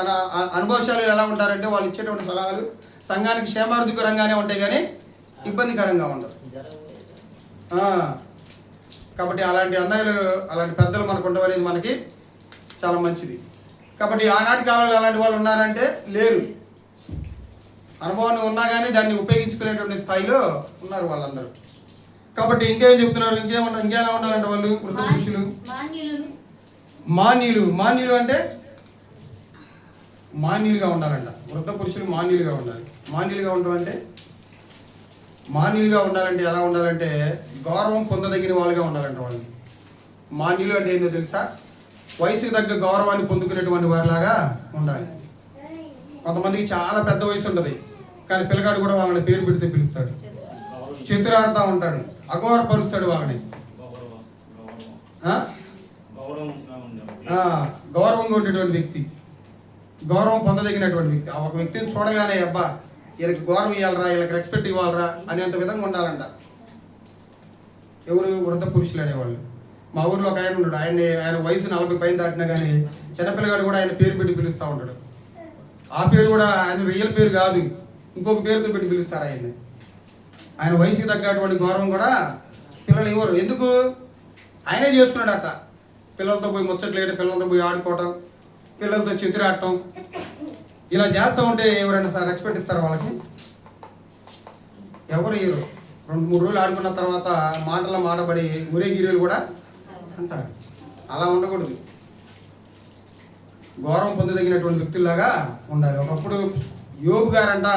అనుభవశాలు ఎలా ఉంటారంటే వాళ్ళు ఇచ్చేటువంటి సలహాలు సంఘానికి క్షేమాభివృద్ధికరంగానే ఉంటాయి కానీ ఇబ్బందికరంగా ఉండవు. కాబట్టి అలాంటి అన్నయ్యలు, అలాంటి పెద్దలు మనకు ఉండడం అనేది మనకి చాలా మంచిది. కాబట్టి ఆనాటి కాలంలో అలాంటి వాళ్ళు ఉన్నారంటే లేరు. అనుభవాన్ని ఉన్నా కానీ దాన్ని ఉపయోగించుకునేటువంటి స్థాయిలో ఉన్నారు వాళ్ళందరూ. కాబట్టి ఇంకేం చెప్తున్నారు? ఇంకేలా ఉండాలంటే వాళ్ళు వృద్ధ పురుషులు మాన్యులు అంటే మాన్యులుగా ఉండాలంట. వృద్ధ పురుషులు మాన్యులుగా ఉండాలి. మాన్యులుగా ఉండాలంటే ఎలా ఉండాలంటే గౌరవం పొందదగిన వాళ్ళుగా ఉండాలంట. వాళ్ళు మాన్యులు అంటే ఏంటో తెలుసా? వయసుకు తగ్గ గౌరవాన్ని పొందుకునేటువంటి వారిలాగా ఉండాలి. కొంతమందికి చాలా పెద్ద వయసు ఉంటుంది కానీ పిల్లగాడు కూడా వాళ్ళని పేరు పెడితే పిలుస్తాడు, చేతులాడుతూ ఉంటాడు, అగౌరవపరుస్తాడు వాళ్ళని. గౌరవంగా ఉండేటువంటి వ్యక్తి, గౌరవం పొందదగినటువంటి వ్యక్తి. ఒక వ్యక్తిని చూడగానే అబ్బా వీళ్ళకి గౌరవం ఇవ్వాలరా, వీళ్ళకి రెస్పెక్ట్ ఇవ్వాలరా అనేంత విధంగా ఉండాలంట. ఎవరు? వృద్ధ పురుషులు అనేవాళ్ళు. మా ఊర్లో ఒక ఆయన ఉన్నాడు, ఆయన వయసు 40 పైన దాటినా కానీ చిన్నపిల్లగాడు కూడా ఆయన పేరు పెట్టి పిలుస్తూ ఉంటాడు. ఆ పేరు కూడా ఆయన రియల్ పేరు కాదు, ఇంకొక పేరుతో పెట్టి పిలుస్తారు ఆయన్ని. ఆయన వయసుకి తగ్గటువంటి గౌరవం కూడా పిల్లలు ఇవ్వరు. ఎందుకు? ఆయనే చేసుకున్నాడు అట్ట. పిల్లలతో పోయి ముచ్చట్లేయడం, పిల్లలతో పోయి ఆడుకోవటం, పిల్లలతో చితిరాడటం, ఇలా చేస్తూ ఉంటే ఎవరైనా సార్ రెస్పెక్ట్ ఇస్తారు వాళ్ళకి? ఎవరు ఇయ్యరు. 2-3 రోజులు ఆడుకున్న తర్వాత మాటబడి ఊరేగిరీలు కూడా అంటారు. అలా ఉండకూడదు. గౌరవం పొందదగినటువంటి వ్యక్తుల్లాగా ఉండాలి. ఒకప్పుడు యోబు గారంట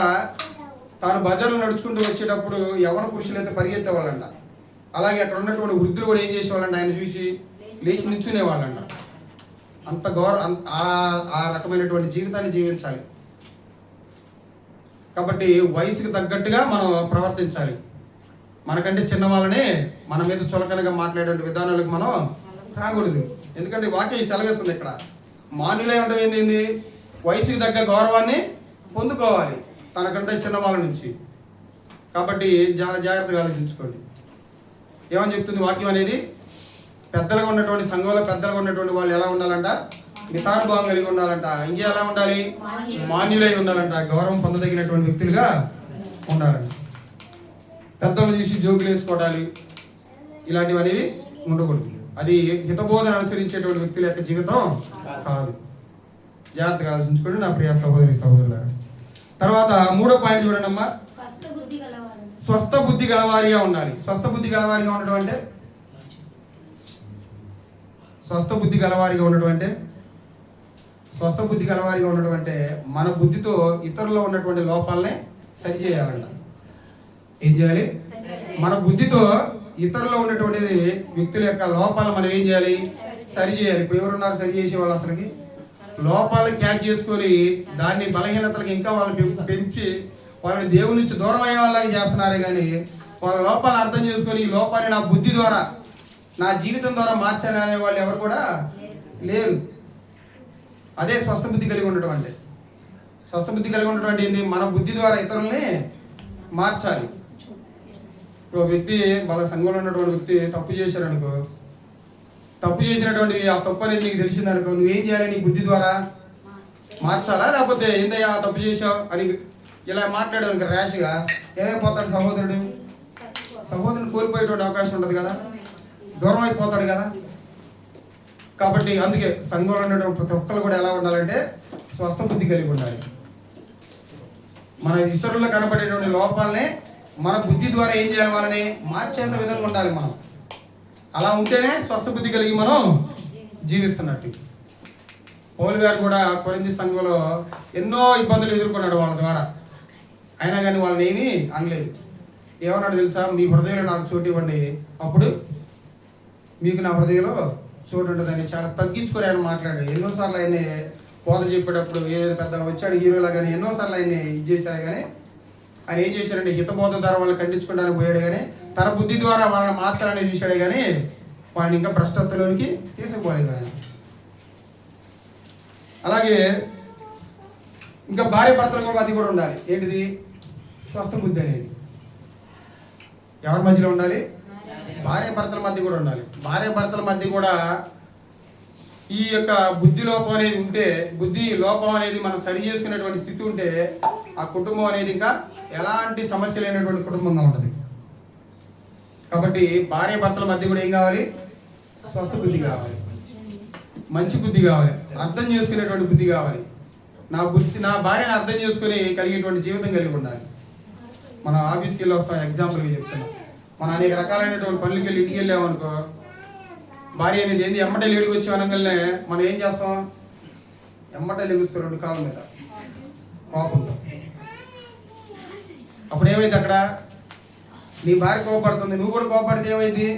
తాను బజార్లో నడుచుకుంటూ వచ్చేటప్పుడు యవన పురుషులు అయితే పరిగెత్తేవాళ్ళంట. అలాగే అక్కడ ఉన్నటువంటి వృద్ధులు కూడా ఏం చేసేవాళ్ళంట? ఆయన చూసి లేచి నిల్చునేవాళ్ళంట. అంత గౌరవం, ఆ రకమైనటువంటి జీవితాన్ని జీవించాలి. కాబట్టి వయసుకు తగ్గట్టుగా మనం ప్రవర్తించాలి. మనకంటే చిన్న వాళ్ళని మన మీద చులకనగా మాట్లాడే విధానాలకు మనం రాకూడదు. ఎందుకంటే వాక్యం సెలవిస్తుంది ఇక్కడ. మాన్యులై ఉండడం ఏంటి? వయసుకు తగ్గ గౌరవాన్ని పొందుకోవాలి తనకంటే చిన్న వాళ్ళ నుంచి. కాబట్టి చాలా జాగ్రత్తగా ఆలోచించుకోండి. ఏమని చెప్తుంది వాక్యం అనేది? పెద్దలుగా ఉన్నటువంటి సంఘంలో పెద్దలుగా ఉన్నటువంటి వాళ్ళు ఎలా ఉండాలంట? మితానుభావం కలిగి ఉండాలంట. ఇంకే ఎలా ఉండాలి? మాన్యులై ఉండాలంట. గౌరవం పొందదగినటువంటి వ్యక్తులుగా ఉండాలంట. పెద్దలను చూసి జోకులు వేసుకోవడాలు ఇలాంటివి అనేవి ఉండకూడదు. అది హితబోధన అనుసరించేటువంటి వ్యక్తుల యొక్క జీవితం కాదు. జాగ్రత్తగా ఆలోచించుకోండి నా ప్రియ సహోదరి సహోదరులారా. తర్వాత 3వ పాయింట్ చూడండి అమ్మా. స్వస్థ బుద్ధి గలవారిగా ఉండాలి. స్వస్థ బుద్ధి గలవారిగా ఉండడం అంటే స్వస్థ బుద్ధి గలవారిగా ఉండడం అంటే స్వస్థ బుద్ధి గలవారిగా ఉండడం అంటే మన బుద్ధితో ఇతరుల్లో ఉన్నటువంటి లోపాలనే సరిచేయాలంట. ఏం చేయాలి? మన బుద్ధితో ఇతరుల్లో ఉన్నటువంటి వ్యక్తుల యొక్క లోపాలు మనం ఏం చేయాలి? సరి చేయాలి. ఇప్పుడు ఎవరున్నారు సరి చేసే వాళ్ళు? అసలుకి లోపాలు క్యాచ్ చేసుకొని దాన్ని బలహీనతలకు ఇంకా వాళ్ళు పెంచి వాళ్ళని దేవుడి నుంచి దూరం అయ్యే వాళ్ళకి చేస్తున్నారే కానీ వాళ్ళ లోపాలను అర్థం చేసుకొని ఈ లోపాన్ని నా బుద్ధి ద్వారా నా జీవితం ద్వారా మార్చాలి అనే వాళ్ళు ఎవరు కూడా లేరు. అదే స్వస్థ బుద్ధి కలిగి ఉండటం అంటే. స్వస్థ బుద్ధి కలిగి ఉండటం అంటే ఏంటి? మన బుద్ధి ద్వారా ఇతరుల్ని మార్చాలి. ఇప్పుడు వ్యక్తి వాళ్ళ సంఘంలో ఉన్నటువంటి వ్యక్తి తప్పు చేశారనుకో, తప్పు చేసినటువంటి ఆ తప్పు అనేది నీకు తెలిసిందనుకో, నువ్వేం చేయాలి? నీ బుద్ధి ద్వారా మార్చాలా? లేకపోతే ఏందయ్యా తప్పు చేసావు అని ఇలా మాట్లాడావు ఇంకా ర్యాష్గా ఏమైపోతాడు సహోదరుడు? సహోదరుడు కోల్పోయేటువంటి అవకాశం ఉండదు కదా, దూరం అయిపోతాడు కదా. కాబట్టి అందుకే సంఘంలో ఉన్నటువంటి ప్రతి ఒక్కరు కూడా ఎలా ఉండాలంటే స్వస్థ బుద్ధి కలిగి ఉండాలి. మన ఇతరుల్లో కనబడేటువంటి లోపాలని మన బుద్ధి ద్వారా ఏం చేయాలి? వాళ్ళని మార్చేంత విధంగా ఉండాలి మనం. అలా ఉంటేనే స్వస్థ బుద్ధి కలిగి మనం జీవిస్తున్నట్టు. పౌలు గారు కూడా కొరింథీ సంఘంలో ఎన్నో ఇబ్బందులు ఎదుర్కొన్నాడు వాళ్ళ ద్వారా. అయినా కానీ వాళ్ళని ఏమీ అనలేదు. ఏమన్నాడు తెలుసా? మీ హృదయంలో నాకు చోటు ఇవ్వండి, అప్పుడు మీకు నా హృదయంలో చోటు ఉంటుందని చాలా తగ్గించుకొని ఆయన మాట్లాడాడు. ఎన్నోసార్లు ఆయన్ని బోధ చెప్పేటప్పుడు ఏదో పెద్ద వచ్చాడు హీరోలా కానీ ఎన్నోసార్లు ఆయన్ని ఇది చేశారు. కానీ ఆయన ఏం చేశాడంటే హితబోధ ద్వారా వాళ్ళని ఖండించుకోవడానికి పోయాడు. కానీ తన బుద్ధి ద్వారా వాళ్ళని మార్చాలని చూశాడు. కానీ వాళ్ళని ఇంకా భ్రష్టత్వంలోనికి తీసుకుపోలేదు ఆయన. అలాగే ఇంకా భార్య భర్తల కూడా అది కూడా ఉండాలి. ఏంటిది? స్వస్థ బుద్ధి అనేది ఎవరి మధ్యలో ఉండాలి? భార్య భర్తల మధ్య కూడా ఉండాలి. భార్య భర్తల మధ్య కూడా ఈ యొక్క బుద్ధి లోపం అనేది ఉంటే, బుద్ధి లోపం అనేది మనం సరి చేసుకునేటువంటి స్థితి ఉంటే ఆ కుటుంబం అనేది ఇంకా ఎలాంటి సమస్య లేనటువంటి కుటుంబంగా ఉంటుంది. కాబట్టి భార్య భర్తల మధ్య కూడా ఏం కావాలి? స్వస్థ బుద్ధి కావాలి, మంచి బుద్ధి కావాలి, అర్థం చేసుకునేటువంటి బుద్ధి కావాలి. నా భార్యను అర్థం చేసుకుని కలిగేటువంటి జీవితం కలిగి ఉండాలి. మన ఆఫీస్కి వెళ్ళి వస్తాం, ఎగ్జాంపుల్గా చెప్తున్నాం. మనం అనేక రకాలైనటువంటి పనులకి వెళ్ళి ఇంటికి వెళ్ళామనుకో, భార్య అనేది ఏంది ఎమ్మటే లేడికి వచ్చి అనగానే మనం ఏం చేస్తాం? ఎమ్మటే లెగుస్తాం 2 కాళ్ళ మీద కోపంతో. అప్పుడు ఏమైంది? అక్కడ నీ భార్య కోపడుతుంది, నువ్వు కూడా కోపడితే ఏమైంది?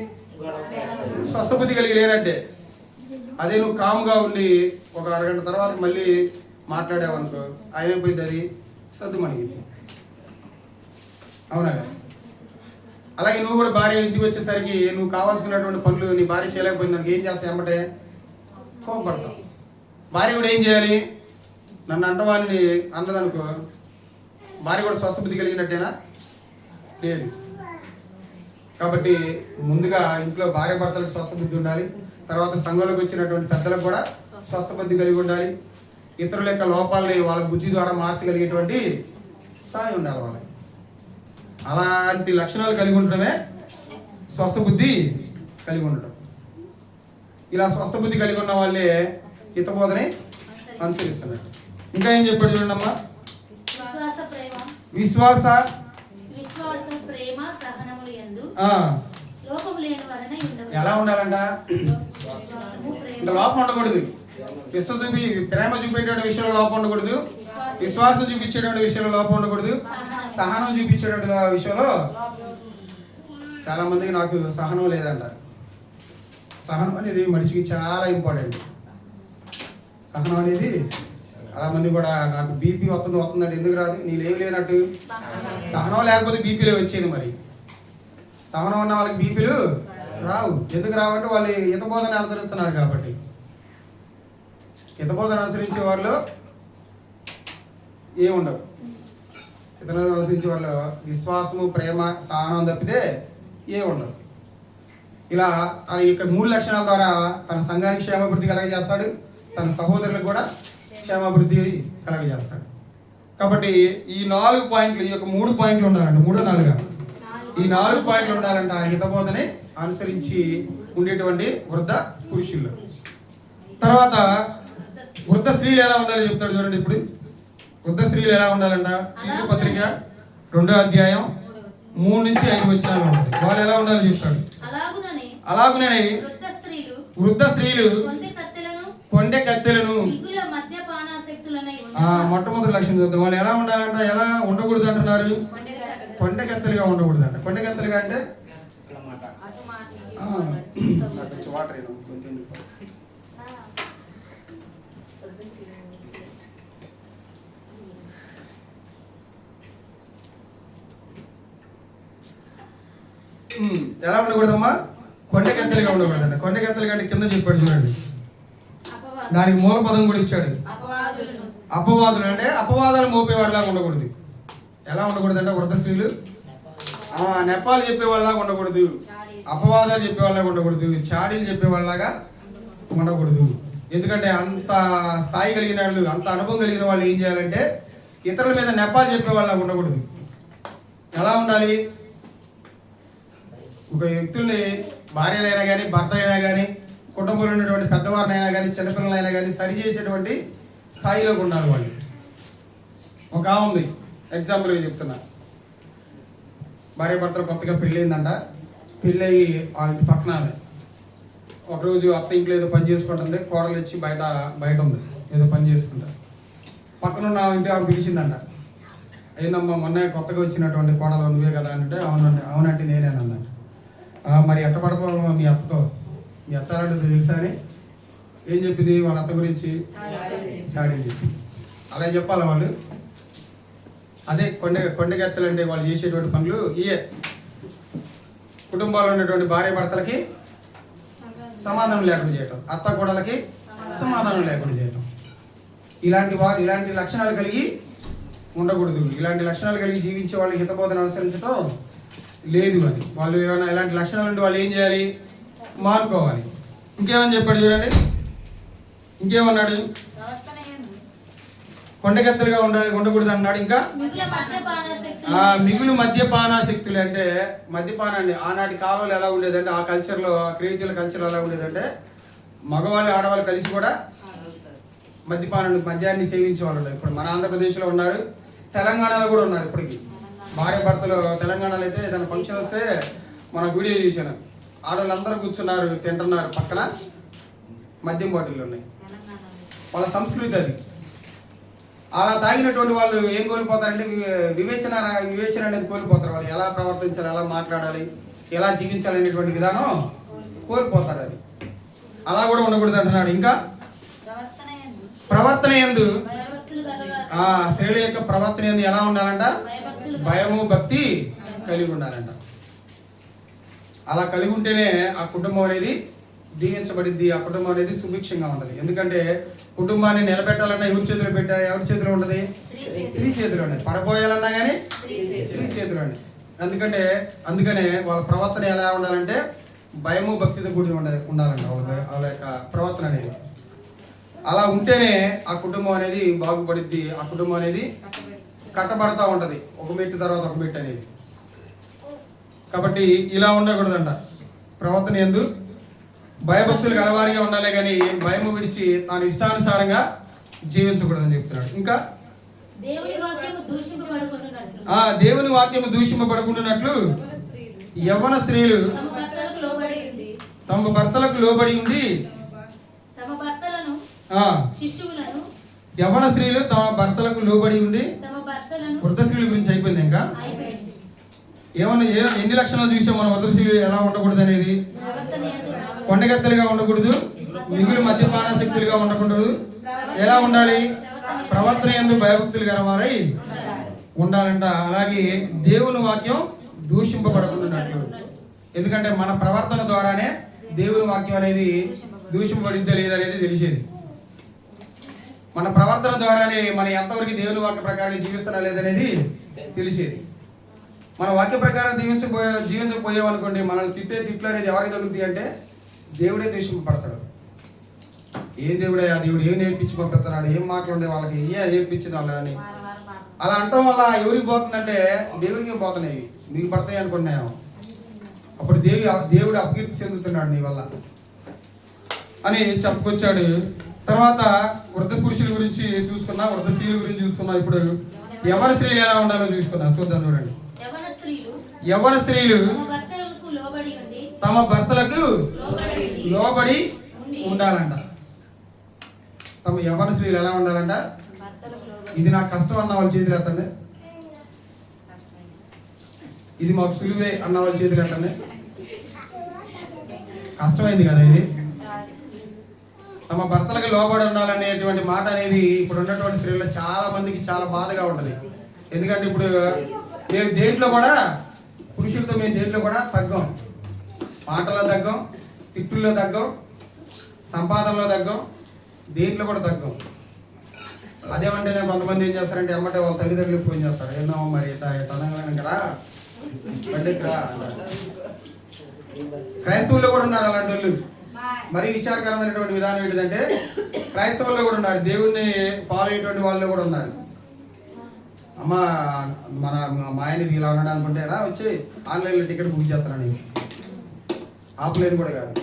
స్వస్థ బుద్ధి కలిగి లేనంటే. అదే నువ్వు కామ్గా ఉండి ఒక అరగంట తర్వాత మళ్ళీ మాట్లాడావనుకో, ఏమైపోయింది? అది సర్దు మణిగింది. అవునా? అలాగే నువ్వు కూడా భార్య ఇంటికి వచ్చేసరికి నువ్వు కావాల్సినటువంటి పనులు నీ భార్య చేయలేకపోయింది దానికి ఏం చేస్తావు? ఏమంటే కోపపడతావు. భార్య కూడా ఏం చేయాలి? నన్ను అంటవాన్ని అన్నదనుకో, భార్య కూడా స్వస్థ బుద్ధి కలిగినట్టేనా? లేదు. కాబట్టి ముందుగా ఇంట్లో భార్య భర్తలకు స్వస్థ బుద్ధి ఉండాలి. తర్వాత సంఘంలోకి వచ్చినటువంటి పెద్దలకు కూడా స్వస్థ బుద్ధి కలిగి ఉండాలి. ఇతరుల యొక్క లోపాలని వాళ్ళ బుద్ధి ద్వారా మార్చగలిగేటువంటి స్థాయి ఉండాలి వాళ్ళకి. అలాంటి లక్షణాలు కలిగి ఉండటమే స్వస్థ బుద్ధి కలిగి ఉండటం. ఇలా స్వస్థ బుద్ధి కలిగి ఉన్న వాళ్ళే హితబోధని అనుసరిస్తున్నట్టు. ఇంకా ఏం చెప్పాడు చూడండి అమ్మా. విశ్వాస ప్రేమ సహనములు యందు లోపం లేని వారనే ఉండవాలి. ఎలా ఉండాలంట? ఇంకా లోపం ఉండకూడదు. ప్రేమ చూపేటువంటి విషయంలో లోపం ఉండకూడదు, విశ్వాసం చూపించేటువంటి విషయంలో లోపం ఉండకూడదు, సహనం చూపించేటువంటి విషయంలో. చాలా మందికి నాకు సహనం లేదంట. సహనం అనేది మనిషికి చాలా ఇంపార్టెంట్. సహనం అనేది చాలా మంది కూడా నాకు బీపీ వస్తుందంటే ఎందుకు రాదు? నీళ్ళేం లేనట్టు. సహనం లేకపోతే బీపీలే వచ్చేది. మరి సహనం ఉన్న వాళ్ళకి బీపీలు రావు. ఎందుకు రావంటే వాళ్ళు హితబోధన అనుసరిస్తున్నారు కాబట్టి. హితబోధన అనుసరించే వాళ్ళు ఏముండవు. హితబోధన అనుసరించే వాళ్ళు విశ్వాసము, ప్రేమ, సహనం తప్పితే ఏముండవు. ఇలా ఆ యొక్క 3 లక్షణాల ద్వారా తన సంఘానికి క్షేమాభివృద్ధి కలగజేస్తాడు, తన సహోదరులకు కూడా క్షేమాభివృద్ధి కలగజేస్తాడు. కాబట్టి ఈ 4 పాయింట్లు, ఈ యొక్క 3 పాయింట్లు ఉండాలండి. 3 4 ఈ 4 పాయింట్లు ఉండాలంట ఆ హితబోధని అనుసరించి ఉండేటువంటి వృద్ధ పురుషుల్లో. తర్వాత వృద్ధ స్త్రీలు ఎలా ఉండాలో చెప్తాడు చూడండి. ఇప్పుడు వృద్ధ స్త్రీలు ఎలా ఉండాలంట? తీతు పత్రిక 2వ అధ్యాయం 3 నుంచి 5 వచనాలు ఉంటుంది. వాళ్ళు ఎలా ఉండాలో చెప్తాడు. అలాగుననే వృద్ధ స్త్రీలు కొండె కత్తెలను మొట్టమొదటి లక్షణం చూద్దాం. వాళ్ళు ఎలా ఉండాలంట? ఎలా ఉండకూడదు అంటున్నారు? కొండె కత్తెలుగా ఉండకూడదు అంట. కొండె కత్తెలుగా అంటే వాటర్ ఎలా ఉండకూడదమ్మా? కొండకెత్తలుగా ఉండకూడదంట. కొండకెత్తలుగా అంటే కింద చెప్పాడు చూడండి, దానికి మూల పదం కూడా ఇచ్చాడు. అపవాదులు అంటే అపవాదాలు మోపేవారిలాగా ఉండకూడదు. ఎలా ఉండకూడదు అంటే వృద్ధ స్త్రీలు నెపాలు చెప్పేవాళ్ళలాగా ఉండకూడదు, అపవాదాలు చెప్పేవాళ్ళలాగా ఉండకూడదు, చాడీలు చెప్పేవాళ్ళలాగా ఉండకూడదు. ఎందుకంటే అంత స్థాయి కలిగిన వాళ్ళు, అంత అనుభవం కలిగిన వాళ్ళు ఏం చేయాలంటే ఇతరుల మీద నెపాలు చెప్పేవాళ్ళలాగా ఉండకూడదు. ఎలా ఉండాలి? ఒక వ్యక్తుల్ని భార్యనైనా కానీ, భర్తనైనా కానీ, కుటుంబంలో ఉన్నటువంటి పెద్దవారినైనా కానీ, చిన్నపిల్లలైనా కానీ సరి చేసేటువంటి స్థాయిలోకి ఉండాలి వాళ్ళు. ఒక ఉంది ఎగ్జాంపుల్గా చెప్తున్నా. భార్య భర్తలు కొత్తగా పెళ్ళయిందంట. పెళ్ళయి వాళ్ళ పక్కన ఒకరోజు అత్త ఇంట్లో ఏదో పని చేసుకుంటుంది, కోడలు వచ్చి బయట ఉంది ఏదో పని చేసుకుంటారు. పక్కన ఉన్న ఇంటి ఆమె పిలిచిందంట, ఏందమ్మా మొన్న కొత్తగా వచ్చినటువంటి కోడలు నువ్వే కదా అంటే అవునంటే నేనేనన్నట్టు. మరి ఎట్ట పడతావు మీ అత్తతో? మీ అత్త అంటే తెలుసా అని ఏం చెప్పింది? వాళ్ళ అత్త గురించి చాడీ చెప్పింది. అలా చెప్పాలి వాళ్ళు. అదే కొండగెత్తలు అంటే వాళ్ళు చేసేటువంటి పనులు ఇయే. కుటుంబాల్లో ఉన్నటువంటి భార్య భర్తలకి సమాధానం లేకుండా చేయటం, అత్త కోడలకి సమాధానం లేకుండా చేయటం. ఇలాంటి లక్షణాలు కలిగి ఉండకూడదు. ఇలాంటి లక్షణాలు కలిగి జీవించే వాళ్ళు హితబోధన అనుసరించడం లేదు అని. వాళ్ళు ఏమైనా ఇలాంటి లక్షణాలు ఉంటే వాళ్ళు ఏం చేయాలి? మానుకోవాలి. ఇంకేమని చెప్పాడు చూడండి. ఇంకేమన్నాడు? కొండగెత్తలుగా ఉండకూడదు అన్నాడు. ఇంకా మిగులు మద్యపానాసక్తులు అంటే మద్యపానాన్ని ఆనాటి కాలంలో ఎలా ఉండేదంటే, ఆ కల్చర్లో, క్రియేటివ్ కల్చర్ ఎలా ఉండేదంటే మగవాళ్ళు ఆడవాళ్ళు కలిసి కూడా మద్యాన్ని సేవించే వాళ్ళు ఉన్నారు. ఇప్పుడు మన ఆంధ్రప్రదేశ్లో ఉన్నారు, తెలంగాణలో కూడా ఉన్నారు. ఇప్పటికి భార్య భర్తలు తెలంగాణలో అయితే ఏదైనా ఫంక్షన్ వస్తే మన వీడియో చూశాను, ఆడవాళ్ళందరూ కూర్చున్నారు, తింటున్నారు, పక్కన మద్యం బాటిళ్ళు ఉన్నాయి. వాళ్ళ సంస్కృతి అది. అలా తాగినటువంటి వాళ్ళు ఏం కోల్పోతారంటే వివేచన అనేది కోల్పోతారు. వాళ్ళు ఎలా ప్రవర్తించాలి, ఎలా మాట్లాడాలి, ఎలా జీవించాలి అనేటువంటి విధానం కోల్పోతారు. అది అలా కూడా ఉండకూడదు అంటున్నాడు. ఇంకా ప్రవర్తన యందు స్త్రీల యొక్క ప్రవర్తన యందు ఎలా ఉండాలంట? భయము భక్తి కలిగి ఉండాలంట. అలా కలిగి ఉంటేనే ఆ కుటుంబం అనేది దీవించబడిద్ది, ఆ కుటుంబం అనేది సుభిక్షంగా ఉంటుంది. ఎందుకంటే కుటుంబాన్ని నిలబెట్టాలన్నా ఎవరి చేతిలో ఉండదు? స్త్రీ చేతిలో ఉండదు. పడపోయాలన్నా కానీ స్త్రీ చేతిలో ఉండదు. అందుకనే వాళ్ళ ప్రవర్తన ఎలా ఉండాలంటే భయము భక్తితో కూడి ఉండాలంట వాళ్ళ యొక్క ప్రవర్తన అనేది. అలా ఉంటేనే ఆ కుటుంబం అనేది బాగుపడిద్ది, ఆ కుటుంబం అనేది కట్టబడతా ఉంటది, ఒక మెట్టు తర్వాత ఒక మెట్టు అనేది. కాబట్టి ఇలా ఉండకూడదంట. ప్రవర్తన యందు భయభక్తులు కలవారిగా ఉండాలి కానీ భయము విడిచి తాను ఇష్టానుసారంగా జీవించకూడదని చెప్తున్నాడు. ఇంకా దేవుని వాక్యము దూషింపబడకుండానట్లు యవ్వన స్త్రీలు తమ భర్తలకు లోబడి ఉండి, యవ్వన స్త్రీలు తమ భర్తలకు లోబడి ఉండి, వృద్ధ స్త్రీల గురించి అయిపోయింది. ఇంకా ఎన్ని లక్షణాలు చూసాం మనం వృద్ధ స్త్రీలు ఎలా ఉండకూడదు అనేది? కొండగెత్తలుగా ఉండకూడదు, మిగులు మద్యపానాసక్తులుగా ఉండకూడదు. ఎలా ఉండాలి? ప్రవర్తన యందు భయభక్తులు గలవారై ఉండాలంట. అలాగే దేవుని వాక్యం దూషింపబడకుండానట్లు. ఎందుకంటే మన ప్రవర్తన ద్వారానే దేవుని వాక్యం అనేది దూషింపబడిద్దా లేదనేది తెలిసేది. మన ప్రవర్తన ద్వారానే మనం ఎంతవరకు దేవుని వాక్య ప్రకారం జీవిస్తున్నా లేదనేది తెలిసేది. మన వాక్య ప్రకారం జీవించకపోయామనుకోండి, మనల్ని తిట్లు అనేది ఎవరికి తగులుతాయి అంటే దేవుడే దూషింపబడతాడు. ఏం దేవుడే, ఆ దేవుడు ఏం నేర్పించి పంపిస్తున్నాడు, ఏం మాట్లాడే వాళ్ళకి ఏం నేర్పించింది వాళ్ళని అలా అంటాం వల్ల ఎవరికి పోతుందంటే దేవుడికి పోతున్నాయి. నీకు పడతాయి అనుకున్నాయేమో. అప్పుడు దేవుడు అపకీర్తి చెందుతున్నాడు నీ వల్ల అని చెప్పుకొచ్చాడు. తర్వాత వృద్ధ పురుషుల గురించి చూసుకున్నా, వృద్ధ స్త్రీల గురించి చూసుకున్నా. ఇప్పుడు యవ్వన స్త్రీలు ఎలా ఉండాలో చూసుకున్నాం. చూద్దాం చూడండి. యవ్వన స్త్రీలు తమ భర్తలకు లోబడి ఉండాలంట. తమ యవ్వన స్త్రీలు ఎలా ఉండాలంట? ఇది నాకు కష్టం అన్న వాళ్ళ చేతులు ఎత్తండి. ఇది మాకు సులువే అన్న వాళ్ళ చేతులు ఎత్తండి. కష్టమైంది కదా ఇది. తమ భర్తలకు లోబడి ఉండాలనేటువంటి మాట అనేది ఇప్పుడు ఉన్నటువంటి స్త్రీల్లో చాలా మందికి చాలా బాధగా ఉంటుంది. ఎందుకంటే ఇప్పుడు మేము దేంట్లో కూడా పురుషులతో మేము దేంట్లో కూడా తగ్గం. మాటల్లో తగ్గం, తిట్టుల్లో తగ్గం, సంపాదనలో తగ్గం, దేంట్లో కూడా తగ్గం. అదేమంటేనే కొంతమంది ఏం చేస్తారంటే ఎమ్మటే వాళ్ళ తల్లిదండ్రులకు ఫోన్ చేస్తారు. ఏమో మరి తనంగా కదా బండిరా. క్రైస్తవుల్లో కూడా ఉన్నారు అలాంటి వాళ్ళు. మరీ విచారకరమైనటువంటి విధానం ఏంటిదంటే క్రైస్తవుల్లో కూడా ఉన్నారు, దేవుణ్ణి ఫాలో అయ్యేటువంటి వాళ్ళు కూడా ఉన్నారు. అమ్మ మా ఆయనది ఇలా ఉన్నాడు అనుకుంటే రా వచ్చి ఆన్లైన్లో టికెట్ బుక్ చేస్తానని, ఆఫ్లైన్ కూడా కాదు.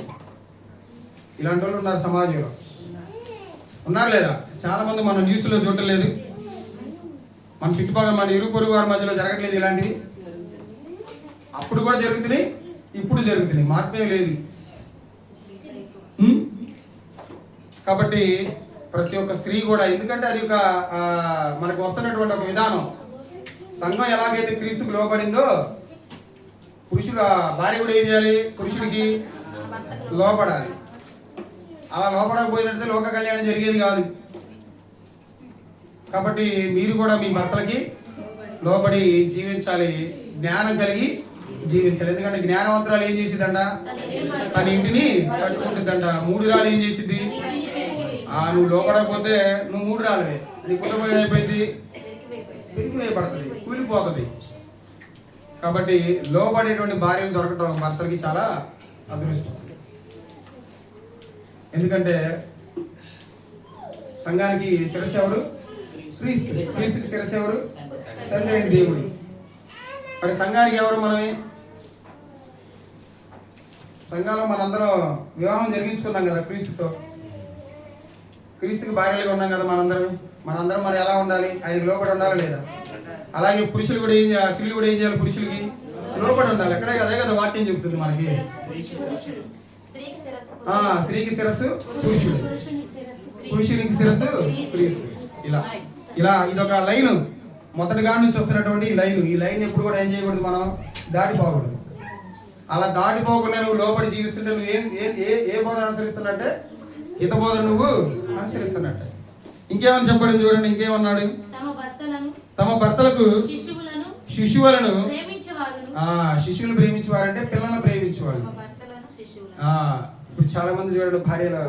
ఇలాంటి వాళ్ళు ఉన్నారు సమాజంలో. ఉన్నారు లేదా? చాలా మంది మనం న్యూస్లో చూడలేదు. మన చుట్టుపక్కల మన ఇరు పొరుగు వారి మధ్యలో జరగట్లేదు ఇలాంటివి. అప్పుడు కూడా జరుగుతున్నాయి, ఇప్పుడు జరుగుతున్నాయి, మార్పే లేదు. కాబట్టి ప్రతి ఒక్క స్త్రీ కూడా, ఎందుకంటే అది ఒక మనకు వస్తున్నటువంటి ఒక విధానం. సంఘం ఎలాగైతే క్రీస్తుకు లోబడిందో పురుషుడు భార్య కూడా ఏం చేయాలి? పురుషుడికి లోపడాలి. అలా లోపడకపోయినట్లయితే లోక కళ్యాణం జరిగేది కాదు. కాబట్టి మీరు కూడా మీ భర్తలకి లోబడి జీవించాలి, జ్ఞానం కలిగి జీవించాలి. ఎందుకంటే జ్ఞానవంతురాలు ఏం చేసిద్దంట? తన ఇంటిని కట్టుకుంటుందంట. 3 రాళ్ళు ఏం చేసిద్ది? నువ్వు లోపడకపోతే నువ్వు 3 రాళ్ళవే, నీ కుటుంబం అయిపోయింది, పెరిగివేయబడుతుంది, కూలిపోతుంది. కాబట్టి లోబడేటువంటి భార్యలు దొరకటం భర్తలకి చాలా అదృష్టం. ఎందుకంటే సంఘానికి శిరస్సు ఎవరు? క్రీస్తు. క్రీస్తుకి శిరస్సు ఎవరు? తండ్రి అయిన దేవుడు. మరి సంఘానికి ఎవరు? మనమే. సంఘంలో మనందరం వివాహం జరిగించుకున్నాం కదా క్రీస్తుతో. క్రీస్తుకి భార్యలుగా ఉన్నాం కదా మనందరం మరి ఎలా ఉండాలి? ఆయనకి లోబడి ఉండాలా లేదా? అలాగే పురుషులు కూడా స్త్రీలు కూడా ఏం చేయాలి? పురుషులకి లోబడి ఉండాలి. అక్కడే అదే కదా వాక్యం చెబుతుంది మనకి. స్త్రీకి శిరస్సు పురుషుడు, పురుషునికి శిరస్సు క్రీస్తు. ఇలా ఇలా ఇదొక లైన్, మొదటిగా నుంచి వస్తున్నటువంటి ఈ లైన్ ఎప్పుడు కూడా ఏం చేయకూడదు, మనం దాటిపోకూడదు. అలా దాటిపోకుండా నువ్వు లోపడి జీవిస్తుంటే నువ్వు ఏ బోధన అనుసరిస్తున్నట్టే? హిత బోధన నువ్వు అనుసరిస్తున్నట్టే. ఇంకేమని చెప్పడం చూడండి. ఇంకేమన్నాడు? తమ భర్తలకు శిశువులను శిశువులు ప్రేమించేవారంటే పిల్లలను ప్రేమించేవాళ్ళు. ఇప్పుడు చాలా మంది చూడండి, భార్యలు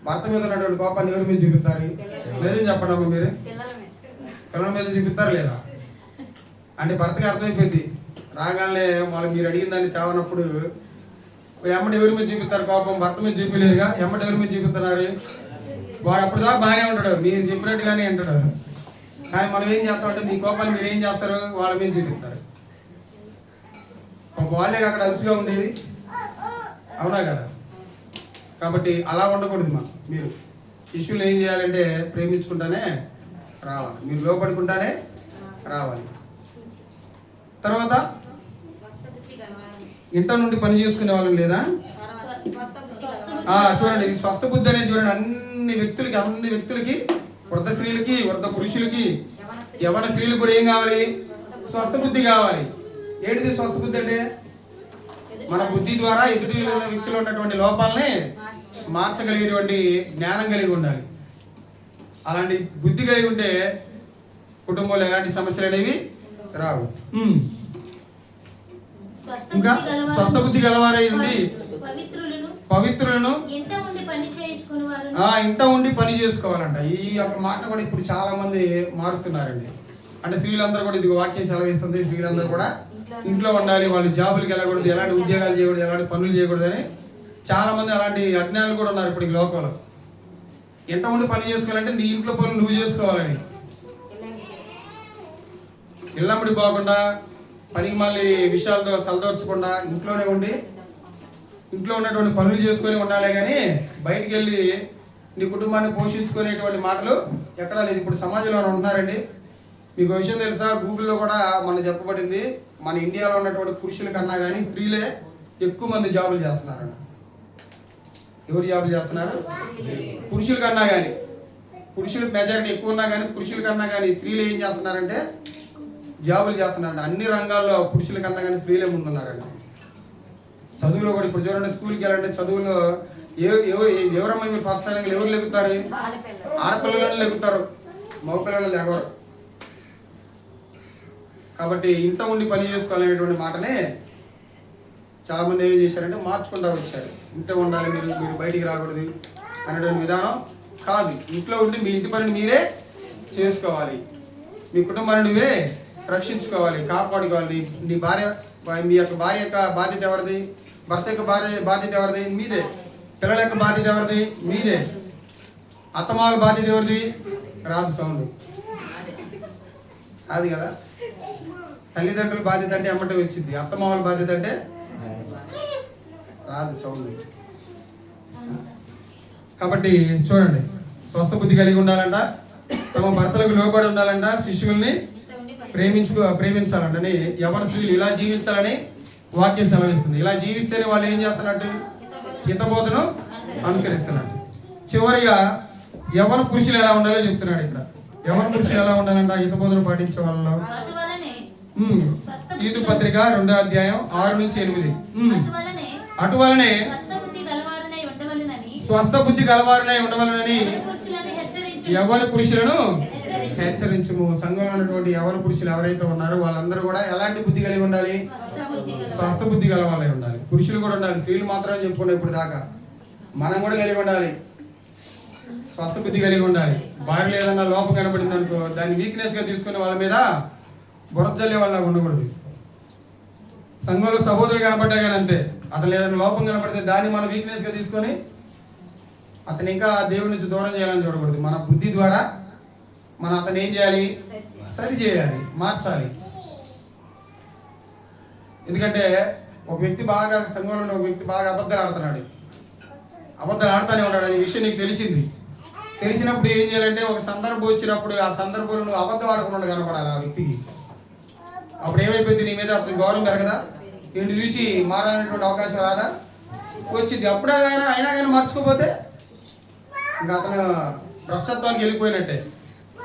భర్త మీద ఉన్నటువంటి కోపాన్ని ఎవరి మీద చూపిస్తారు? లేదని చెప్పడమ్మా మీరు. పిల్లల మీద చూపిస్తారు లేదా? అంటే భర్తకి అర్థమైపోయింది. రాగానే వాళ్ళు మీరు అడిగిన దాన్ని తేవనప్పుడు ఎమ్మటి ఎవరి మీద చూపిస్తారు కోపం? భర్త మీద చూపించలేరుగా. ఎమ్మటి ఎవరి మీద చూపిస్తున్నారు? వాడు అప్పుడు దాకా బాగానే ఉంటాడు, మీరు చెప్పినట్టుగానే అంటాడు. కానీ మనం ఏం చేస్తామంటే మీ కోపాన్ని మీరు ఏం చేస్తారు? వాళ్ళ మీద చూపిస్తారు. వాళ్ళే అక్కడ అలుసుగా ఉండేది, అవునా కదా? కాబట్టి అలా ఉండకూడదు. మీరు శిష్యులు ఏం చేయాలంటే ప్రేమించుకుంటానే రావాలి, మీరు లోపడుకుంటానే రావాలి. తర్వాత ఇంట నుండి పని చేసుకునే వాళ్ళు లేదా? చూడండి, స్వస్థ బుద్ధి అనేది చూడండి. అన్ని వ్యక్తులకి వృద్ధ స్త్రీలకి, వృద్ధ పురుషులకి, యవ్వన స్త్రీలకు కూడా ఏం కావాలి? స్వస్థ బుద్ధి కావాలి. ఏంటిది స్వస్థ బుద్ధి అంటే? మన బుద్ధి ద్వారా ఎదుటి వ్యక్తిలో ఉన్నటువంటి లోపాలని మార్చగలిగేటువంటి జ్ఞానం కలిగి ఉండాలి. అలాంటి బుద్ధి కలిగి ఉంటే కుటుంబంలో ఎలాంటి సమస్యలు అనేవి రావు. ఇంకా స్వస్థ బుద్ధి గలవారై ఉండి పవిత్రులను ఇంట ఉండి పని చేసుకోవాలంట. ఈ యొక్క మాట కూడా ఇప్పుడు చాలా మంది మారుతున్నారండి. అంటే స్త్రీలందరూ కూడా ఇది వాక్యం సెలవిస్తుంది, స్త్రీలందరూ కూడా ఇంట్లో ఉండాలి, వాళ్ళు జాబులకి వెళ్ళకూడదు, ఎలాంటి ఉద్యోగాలు చేయకూడదు, ఎలాంటి పనులు చేయకూడదు అని చాలా మంది అలాంటి అజ్ఞానులు కూడా ఉన్నారు ఇప్పుడు ఈ లోకంలో. ఇంట ఉండి పని చేసుకోవాలంటే నీ ఇంట్లో పనులు నువ్వు చేసుకోవాలని, ఇళ్ళమ్మడి పోకుండా పనికి మళ్ళీ విషయాలతో సలదోర్చకుండా ఇంట్లోనే ఉండి ఇంట్లో ఉన్నటువంటి పనులు చేసుకొని ఉండాలి, కానీ బయటికి వెళ్ళి నీ కుటుంబాన్ని పోషించుకునేటువంటి మాటలు ఎక్కడా లేదు. ఇప్పుడు సమాజంలో ఉంటున్నారండి. మీకు విషయం తెలుసా, గూగుల్లో కూడా మనం చెప్పబడింది, మన ఇండియాలో ఉన్నటువంటి పురుషుల కన్నా కానీ స్త్రీలే ఎక్కువ మంది జాబులు చేస్తున్నారంట. ఎవరు జాబులు చేస్తున్నారు? పురుషుల కన్నా కానీ. పురుషులు మెజారిటీ ఎక్కువ ఉన్నా కానీ పురుషుల కన్నా కానీ స్త్రీలు ఏం చేస్తున్నారంటే జాబులు చేస్తున్నారంట. అన్ని రంగాల్లో పురుషుల కన్నా కానీ స్త్రీలే ముందున్నారంట. చదువులో కూడా ఇప్పుడు చూడండి, స్కూల్కి వెళ్ళండి, చదువులో ఎవరమ్మా మీరు ఫస్ట్ టైం ఎవరు లెగుతారు? ఆడపిల్లలను లెగుతారు, మగపిల్లలు లేవరు. కాబట్టి ఇంట్లో ఉండి పని చేసుకోవాలనేటువంటి మాటనే చాలా మంది ఏం చేశారంటే మార్చుకుంటూ వచ్చారు. ఇంట్లో ఉండాలి, మీరు బయటికి రాకూడదు అనేటువంటి విధానం కాదు. ఇంట్లో ఉండి మీ ఇంటి పనిని మీరే చేసుకోవాలి, మీ కుటుంబాన్ని నువ్వే రక్షించుకోవాలి, కాపాడుకోవాలి. నీ భార్య, మీ యొక్క భార్య యొక్క బాధ్యత ఎవరిది? భర్త యొక్క బాధ్యత ఎవరిది? మీదే. పిల్లల యొక్క బాధ్యత ఎవరిది? మీదే. అత్తమాల బాధ్యత ఎవరిది? రాదు సౌండ్ అది కదా. తల్లిదండ్రుల బాధ్యత అంటే అమ్మటే వచ్చింది, అత్తమామల బాధ్యత అంటే రాదు సౌండ్. కాబట్టి చూడండి, స్వస్థ బుద్ధి కలిగి ఉండాలంట, తమ భర్తలకు లోబడి ఉండాలంట, శిష్యుల్ని ప్రేమించాలంట, యవన స్త్రీలు ఇలా జీవించాలని వాక్యం సెలవిస్తుంది. ఇలా జీవిస్తేనే వాళ్ళు ఏం చేస్తున్నట్టు? హితబోధను అనుసరిస్తున్నట్టు. చివరిగా యవన పురుషులు ఎలా ఉండాలో చెప్తున్నాడు ఇక్కడ. యవన పురుషులు ఎలా ఉండాలంట హితబోధను పాటించే వాళ్ళలో? తీతు పత్రిక 2వ అధ్యాయం 6 నుంచి 8. అటువలనే స్వస్థ బుద్ధి గలవారనై ఉండవలనని యవ్వన పురుషులను హెచ్చరించుము. సంఘంలో ఉన్నటువంటి యవ్వన పురుషులు ఎవరైతే ఉన్నారో వాళ్ళందరూ కూడా ఎలాంటి బుద్ధి కలిగి ఉండాలి? స్వస్థ బుద్ధి గలవారై ఉండాలి. పురుషులు కూడా ఉండాలి, స్త్రీలు మాత్రమే చెప్పుకున్నాం ఇప్పుడు దాకా. మనం కూడా కలిగి ఉండాలి, స్వస్థ బుద్ధి కలిగి ఉండాలి. భార్యలో ఏదన్నా లోపం కనబడింది అనుకో, దాన్ని వీక్నెస్ గా తీసుకుని వాళ్ళ మీద బురజల్లే వాళ్ళ ఉండకూడదు. సంఘంలో సహోదరులు కనబడ్డా కానీ అంతే, అతను ఏదైనా లోపం కనబడితే దాన్ని మనం వీక్నెస్ గా తీసుకొని అతను ఇంకా దేవుడి నుంచి దూరం చేయాలని చూడకూడదు. మన బుద్ధి ద్వారా మనం అతను ఏం చేయాలి? సరి చేయాలి, మార్చాలి. ఎందుకంటే ఒక వ్యక్తి బాగా సంఘంలో ఒక వ్యక్తి బాగా అబద్ధాలు ఆడుతున్నాడు, అబద్ధాలు ఆడుతూనే ఉన్నాడు. ఈ విషయం నీకు తెలిసింది. తెలిసినప్పుడు ఏం చేయాలంటే ఒక సందర్భం వచ్చినప్పుడు ఆ సందర్భంలో నువ్వు అబద్ధం ఆడకుండా కనపడాలి ఆ వ్యక్తికి. అప్పుడు ఏమైపోయింది? నీ మీద అతని గౌరవం పెరగదా? నిన్ను చూసి మారాలనేటువంటి అవకాశం రాదా? వచ్చింది. అప్పుడే అయినా కానీ మార్చుకోపోతే ఇంకా అతను భ్రష్టత్వానికి వెళ్ళిపోయినట్టే,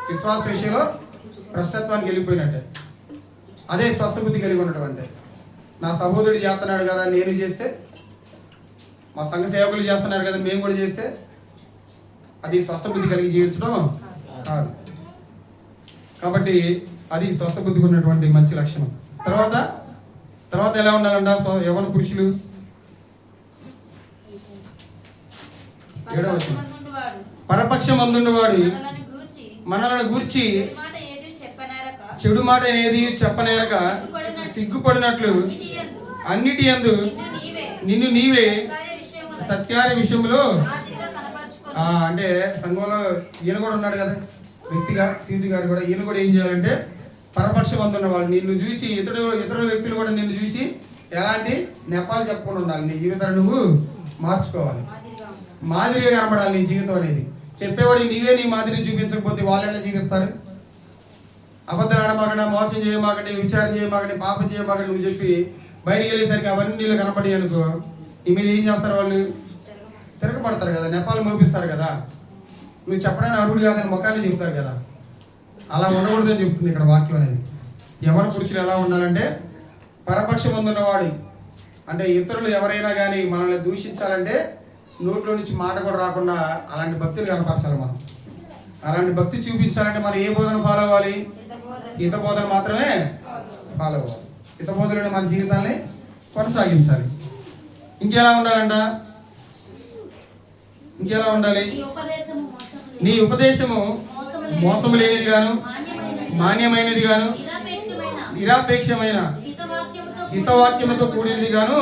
విశ్వాస విషయంలో భ్రష్టత్వానికి వెళ్ళిపోయినట్టే. అదే స్వస్థ బుద్ధి కలిగి ఉండటం అంటే. నా సహోదరుడు చేస్తున్నాడు కదా నేను చేస్తే, మా సంఘ సేవకులు చేస్తున్నారు కదా మేము కూడా చేస్తే, అది స్వస్థ బుద్ధి కలిగి జీవించడం కాదు. కాబట్టి అది స్వస్థ బుద్ధికి ఉన్నటువంటి మంచి లక్షణం. తర్వాత ఎలా ఉండాలంట యవ్వన పురుషులు? 7వ వచనం. పరపక్షమందుండువాడు మనలను గూర్చి చెడు మాట ఏది చెప్పనేరక సిగ్గుపడినట్లు అన్నిటి యందు నిన్ను నీవే సత్యార్య విషయంలో అంటే సంఘంలో ఈయన కూడా ఉన్నాడు కదా వ్యక్తిగా, తీతు గారు కూడా, ఈయన కూడా ఏం చేయాలంటే పరపక్షమందున్న వాళ్ళు నిన్ను చూసి ఇతర వ్యక్తులు కూడా నిన్ను చూసి ఎలాంటి నెపాలు చెప్పకుండా ఉండాలి. నీ జీవితాన్ని నువ్వు మార్చుకోవాలి, మాదిరిగా కనబడాలి నీ జీవితం అనేది. చెప్పేవాడు నీవే నీ మాదిరి చూపించకపోతే వాళ్ళైనా చూపిస్తారు. అబద్ధాలు ఆడమాకండి, మోసం చేయమాకండి, విచారం చేయమాకండి, పాపం చేయమాకండి నువ్వు చెప్పి బయటికి వెళ్ళేసరికి అవన్నీ నీళ్ళు కనపడి అనుకో, నీ మీద ఏం చేస్తారు? వాళ్ళు తిరగబడతారు కదా, నెపాలు మోపిస్తారు కదా. నువ్వు చెప్పడానికి అర్హుడు కాదని ముఖాన్ని చెప్తారు కదా. అలా ఉండకూడదని చెప్తుంది ఇక్కడ వాక్యం అనేది. యవ్వన పురుషులు ఎలా ఉండాలంటే పరపక్షం ఉన్నవాడు అంటే ఇతరులు ఎవరైనా కానీ మనల్ని దూషించాలంటే నోట్లో నుంచి మాట కూడా రాకుండా అలాంటి భక్తులు కనపరచాలి. మనం అలాంటి భక్తి చూపించాలంటే మనం ఏ బోధన ఫాలో అవ్వాలి? హిత బోధన మాత్రమే ఫాలో అవ్వాలి. హిత బోధనలోనే మన జీవితాన్ని కొనసాగించాలి. ఇంకెలా ఉండాలంట? ఇంకెలా ఉండాలి? నీ ఉపదేశము మోసము లేనిది గాను మాన్యమైనది గాను నిరాపేక్షమైన హితవాక్యముతో కూడినది గాను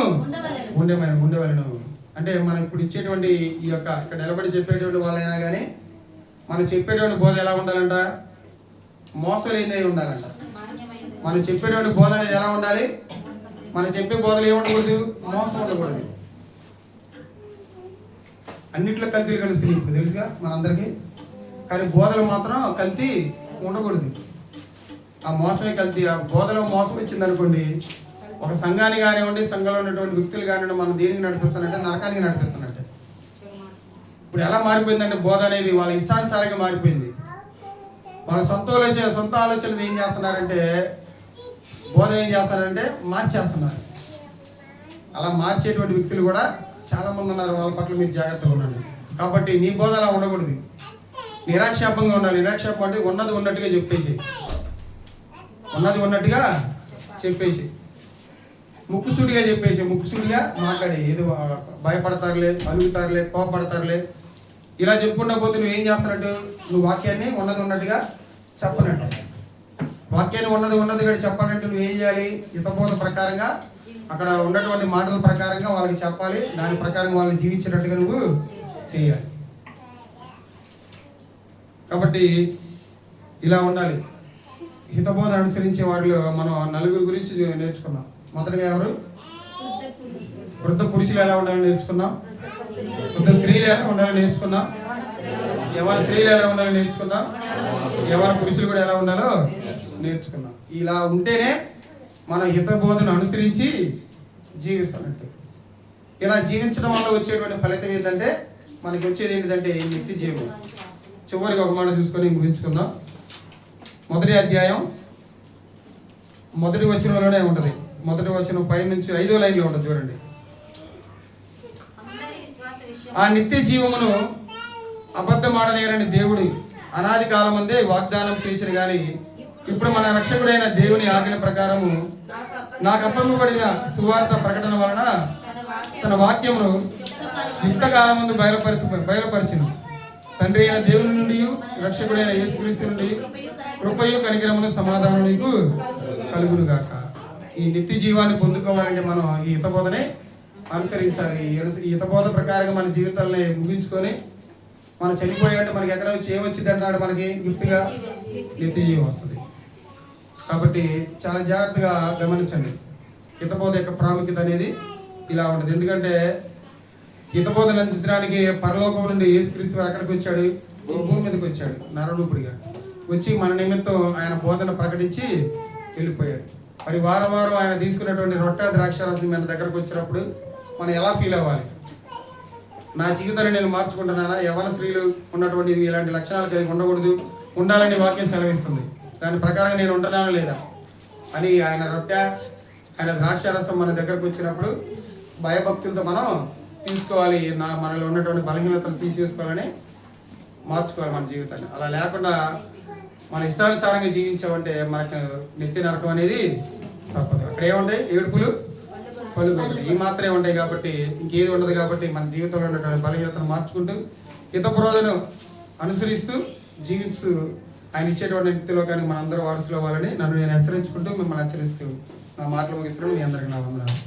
ఉండవలను. అంటే మనం ఇప్పుడు ఇచ్చేటువంటి ఈ యొక్క ఇక్కడ నిలబడి చెప్పేటువంటి వాళ్ళైనా కానీ మనం చెప్పేటువంటి బోధ ఎలా ఉండాలంట? మోసం లేనిదై ఉండాలంట. మనం చెప్పేటువంటి బోధ అనేది ఎలా ఉండాలి? మనం చెప్పే బోధలు ఏముండకూడదు? మోసం ఉండకూడదు. అన్నిట్లో కల్తీలు కలుస్తుంది ఇప్పుడు తెలుసుగా మనందరికీ. కానీ బోధలు మాత్రం కల్తీ ఉండకూడదు. ఆ మోసమే కల్తీ. ఆ బోధలో మోసం వచ్చింది అనుకోండి, ఒక సంఘాన్ని కానివ్వండి, సంఘంలో ఉన్నటువంటి వ్యక్తులు కానివ్వండి, మనం దేనికి నడిపిస్తానంటే నరకానికి నడిపిస్తానంటే. ఇప్పుడు ఎలా మారిపోయిందంటే బోధ అనేది వాళ్ళ ఇష్టానుసారంగా మారిపోయింది. వాళ్ళ సొంత ఆలోచనలు ఏం చేస్తున్నారంటే, బోధ ఏం చేస్తున్నారంటే మార్చేస్తున్నారు. అలా మార్చేటువంటి వ్యక్తులు కూడా చాలా మంది ఉన్నారు. వాళ్ళ పట్ల మీరు జాగ్రత్తగా ఉండండి. కాబట్టి నీ బోధ అలా ఉండకూడదు. నిరాక్షేపంగా ఉండాలి. నిరాక్షేపం అంటే ఉన్నది ఉన్నట్టుగా చెప్పేసి, ఉన్నది ఉన్నట్టుగా చెప్పేసి, ముక్కుసూడిగా చెప్పేసి, ముక్కుసూడిగా మాట్లాడి, ఏదో భయపడతారులే, అలుగుతారులే, కోపడతారులే, ఇలా చెప్పుకుంటా పోతే నువ్వేం చేస్తున్నట్టు? నువ్వు వాక్యాన్ని ఉన్నది ఉన్నట్టుగా చెప్పనట్టు. వాక్యాన్ని ఉన్నదిగా చెప్పాలంటే నువ్వేం చేయాలి? హితబోధ ప్రకారంగా అక్కడ ఉన్నటువంటి మాటల ప్రకారంగా వాళ్ళకి చెప్పాలి. దాని ప్రకారం వాళ్ళని జీవించేటట్టుగా నువ్వు చేయాలి. కాబట్టి ఇలా ఉండాలి. హితబోధ అనుసరించే వారిలో మనం నలుగురు గురించి నేర్చుకున్నాం. మొదటగా ఎవరు? వృద్ధ పురుషులు ఎలా ఉండాలని నేర్చుకున్నాం. వృద్ధ స్త్రీలు ఎలా ఉండాలని నేర్చుకున్నాం. యవన స్త్రీలు ఎలా ఉండాలని నేర్చుకున్నాం. యవన పురుషులు కూడా ఎలా ఉండాలో నేర్చుకున్నాం. ఇలా ఉంటేనే మనం హితబోధను అనుసరించి జీవిస్తున్నట్టు. ఇలా జీవించడం వల్ల వచ్చేటువంటి ఫలితం ఏంటంటే, మనకి వచ్చేది ఏంటంటే నిత్య జీవం. చివరికి ఒక మాట చూసుకొని ముగించుకుందాం. మొదటి అధ్యాయం మొదటి వచనంలోనే ఉంటుంది. మొదటి వచనం పై నుంచి 5వ లైన్లో ఉంటుంది చూడండి. ఆ నిత్య జీవమును అబద్ధమాడలేరని దేవుడు అనాది కాలమందే వాగ్దానం చేసిన గాని, ఇప్పుడు మన రక్షకుడైన దేవుని ఆజ్ఞ ప్రకారము నాకు అప్పగింపబడిన సువార్త ప్రకటన వలన తన వాక్యమును యుక్తకాలం ముందు బయలుపరిచిన తండ్రి అయిన దేవుని నుండి, రక్షకుడైన యేసుక్రీస్తు నుండి కృపయు కనికరమును సమాధానం నీకు కలుగును గాక. ఈ నిత్య జీవాన్ని పొందుకోవాలంటే మనం ఈ హితబోధనే అనుసరించాలి. ఈ హితబోధ ప్రకారంగా మన జీవితాలని ముగించుకొని మనం చనిపోయాలంటే మనకి ఎక్కడ వచ్చి ఏమొచ్చింది అంటున్నాడు? మనకి గిఫ్ట్గా నిత్య జీవం వస్తుంది. కాబట్టి చాలా జాగ్రత్తగా గమనించండి. హితబోధ యొక్క ప్రాముఖ్యత అనేది ఇలా ఉంటుంది. ఎందుకంటే హితబోధను అందించడానికి పరలోకం నుండి యేసుక్రీస్తు ఎక్కడికి వచ్చాడు? భూమి మీదకి వచ్చాడు నరరూపుడిగా. వచ్చి మన నిమిత్తం ఆయన బోధన ప్రకటించి వెళ్ళిపోయాడు. మరి వారం ఆయన తీసుకున్నటువంటి రొట్టె ద్రాక్షారసం మన దగ్గరకు వచ్చినప్పుడు మనం ఎలా ఫీల్ అవ్వాలి? నా జీవితాన్ని నేను మార్చుకుంటున్నానా? యవన స్త్రీలు ఉన్నటువంటి ఇలాంటి లక్షణాలు కలిగి ఉండకూడదు, ఉండాలని వాక్యం సెలవిస్తుంది. దాని ప్రకారం నేను ఉంటున్నానా లేదా అని ఆయన రొట్టె, ఆయన ద్రాక్షారసం మన దగ్గరకు వచ్చినప్పుడు భయభక్తులతో మనం తీసుకోవాలి. మనలో ఉన్నటువంటి బలహీనతలు తీసేసుకోవాలని మార్చుకోవాలి మన జీవితాన్ని. అలా లేకుండా మన ఇష్టానుసారంగా జీవించామంటే మనకు నిత్య నరకం అనేది తప్పదు. అక్కడ ఏముంటాయి? ఏడుపులు, పలుకులు, ఈ మాత్రమే ఉంటాయి. కాబట్టి ఇంకేది ఉండదు. కాబట్టి మన జీవితంలో ఉన్నటువంటి బలహీనతను మార్చుకుంటూ హితబోధను అనుసరిస్తూ జీవిస్తూ ఆయన ఇచ్చేటువంటి నిత్యలోకానికి మనందరూ వారసులు అవ్వాలని నన్ను నేను హెచ్చరించుకుంటూ మిమ్మల్ని హెచ్చరిస్తూ నా మాటలు ముగిస్తున్నాను. మీ అందరికీ నా వందనాలు.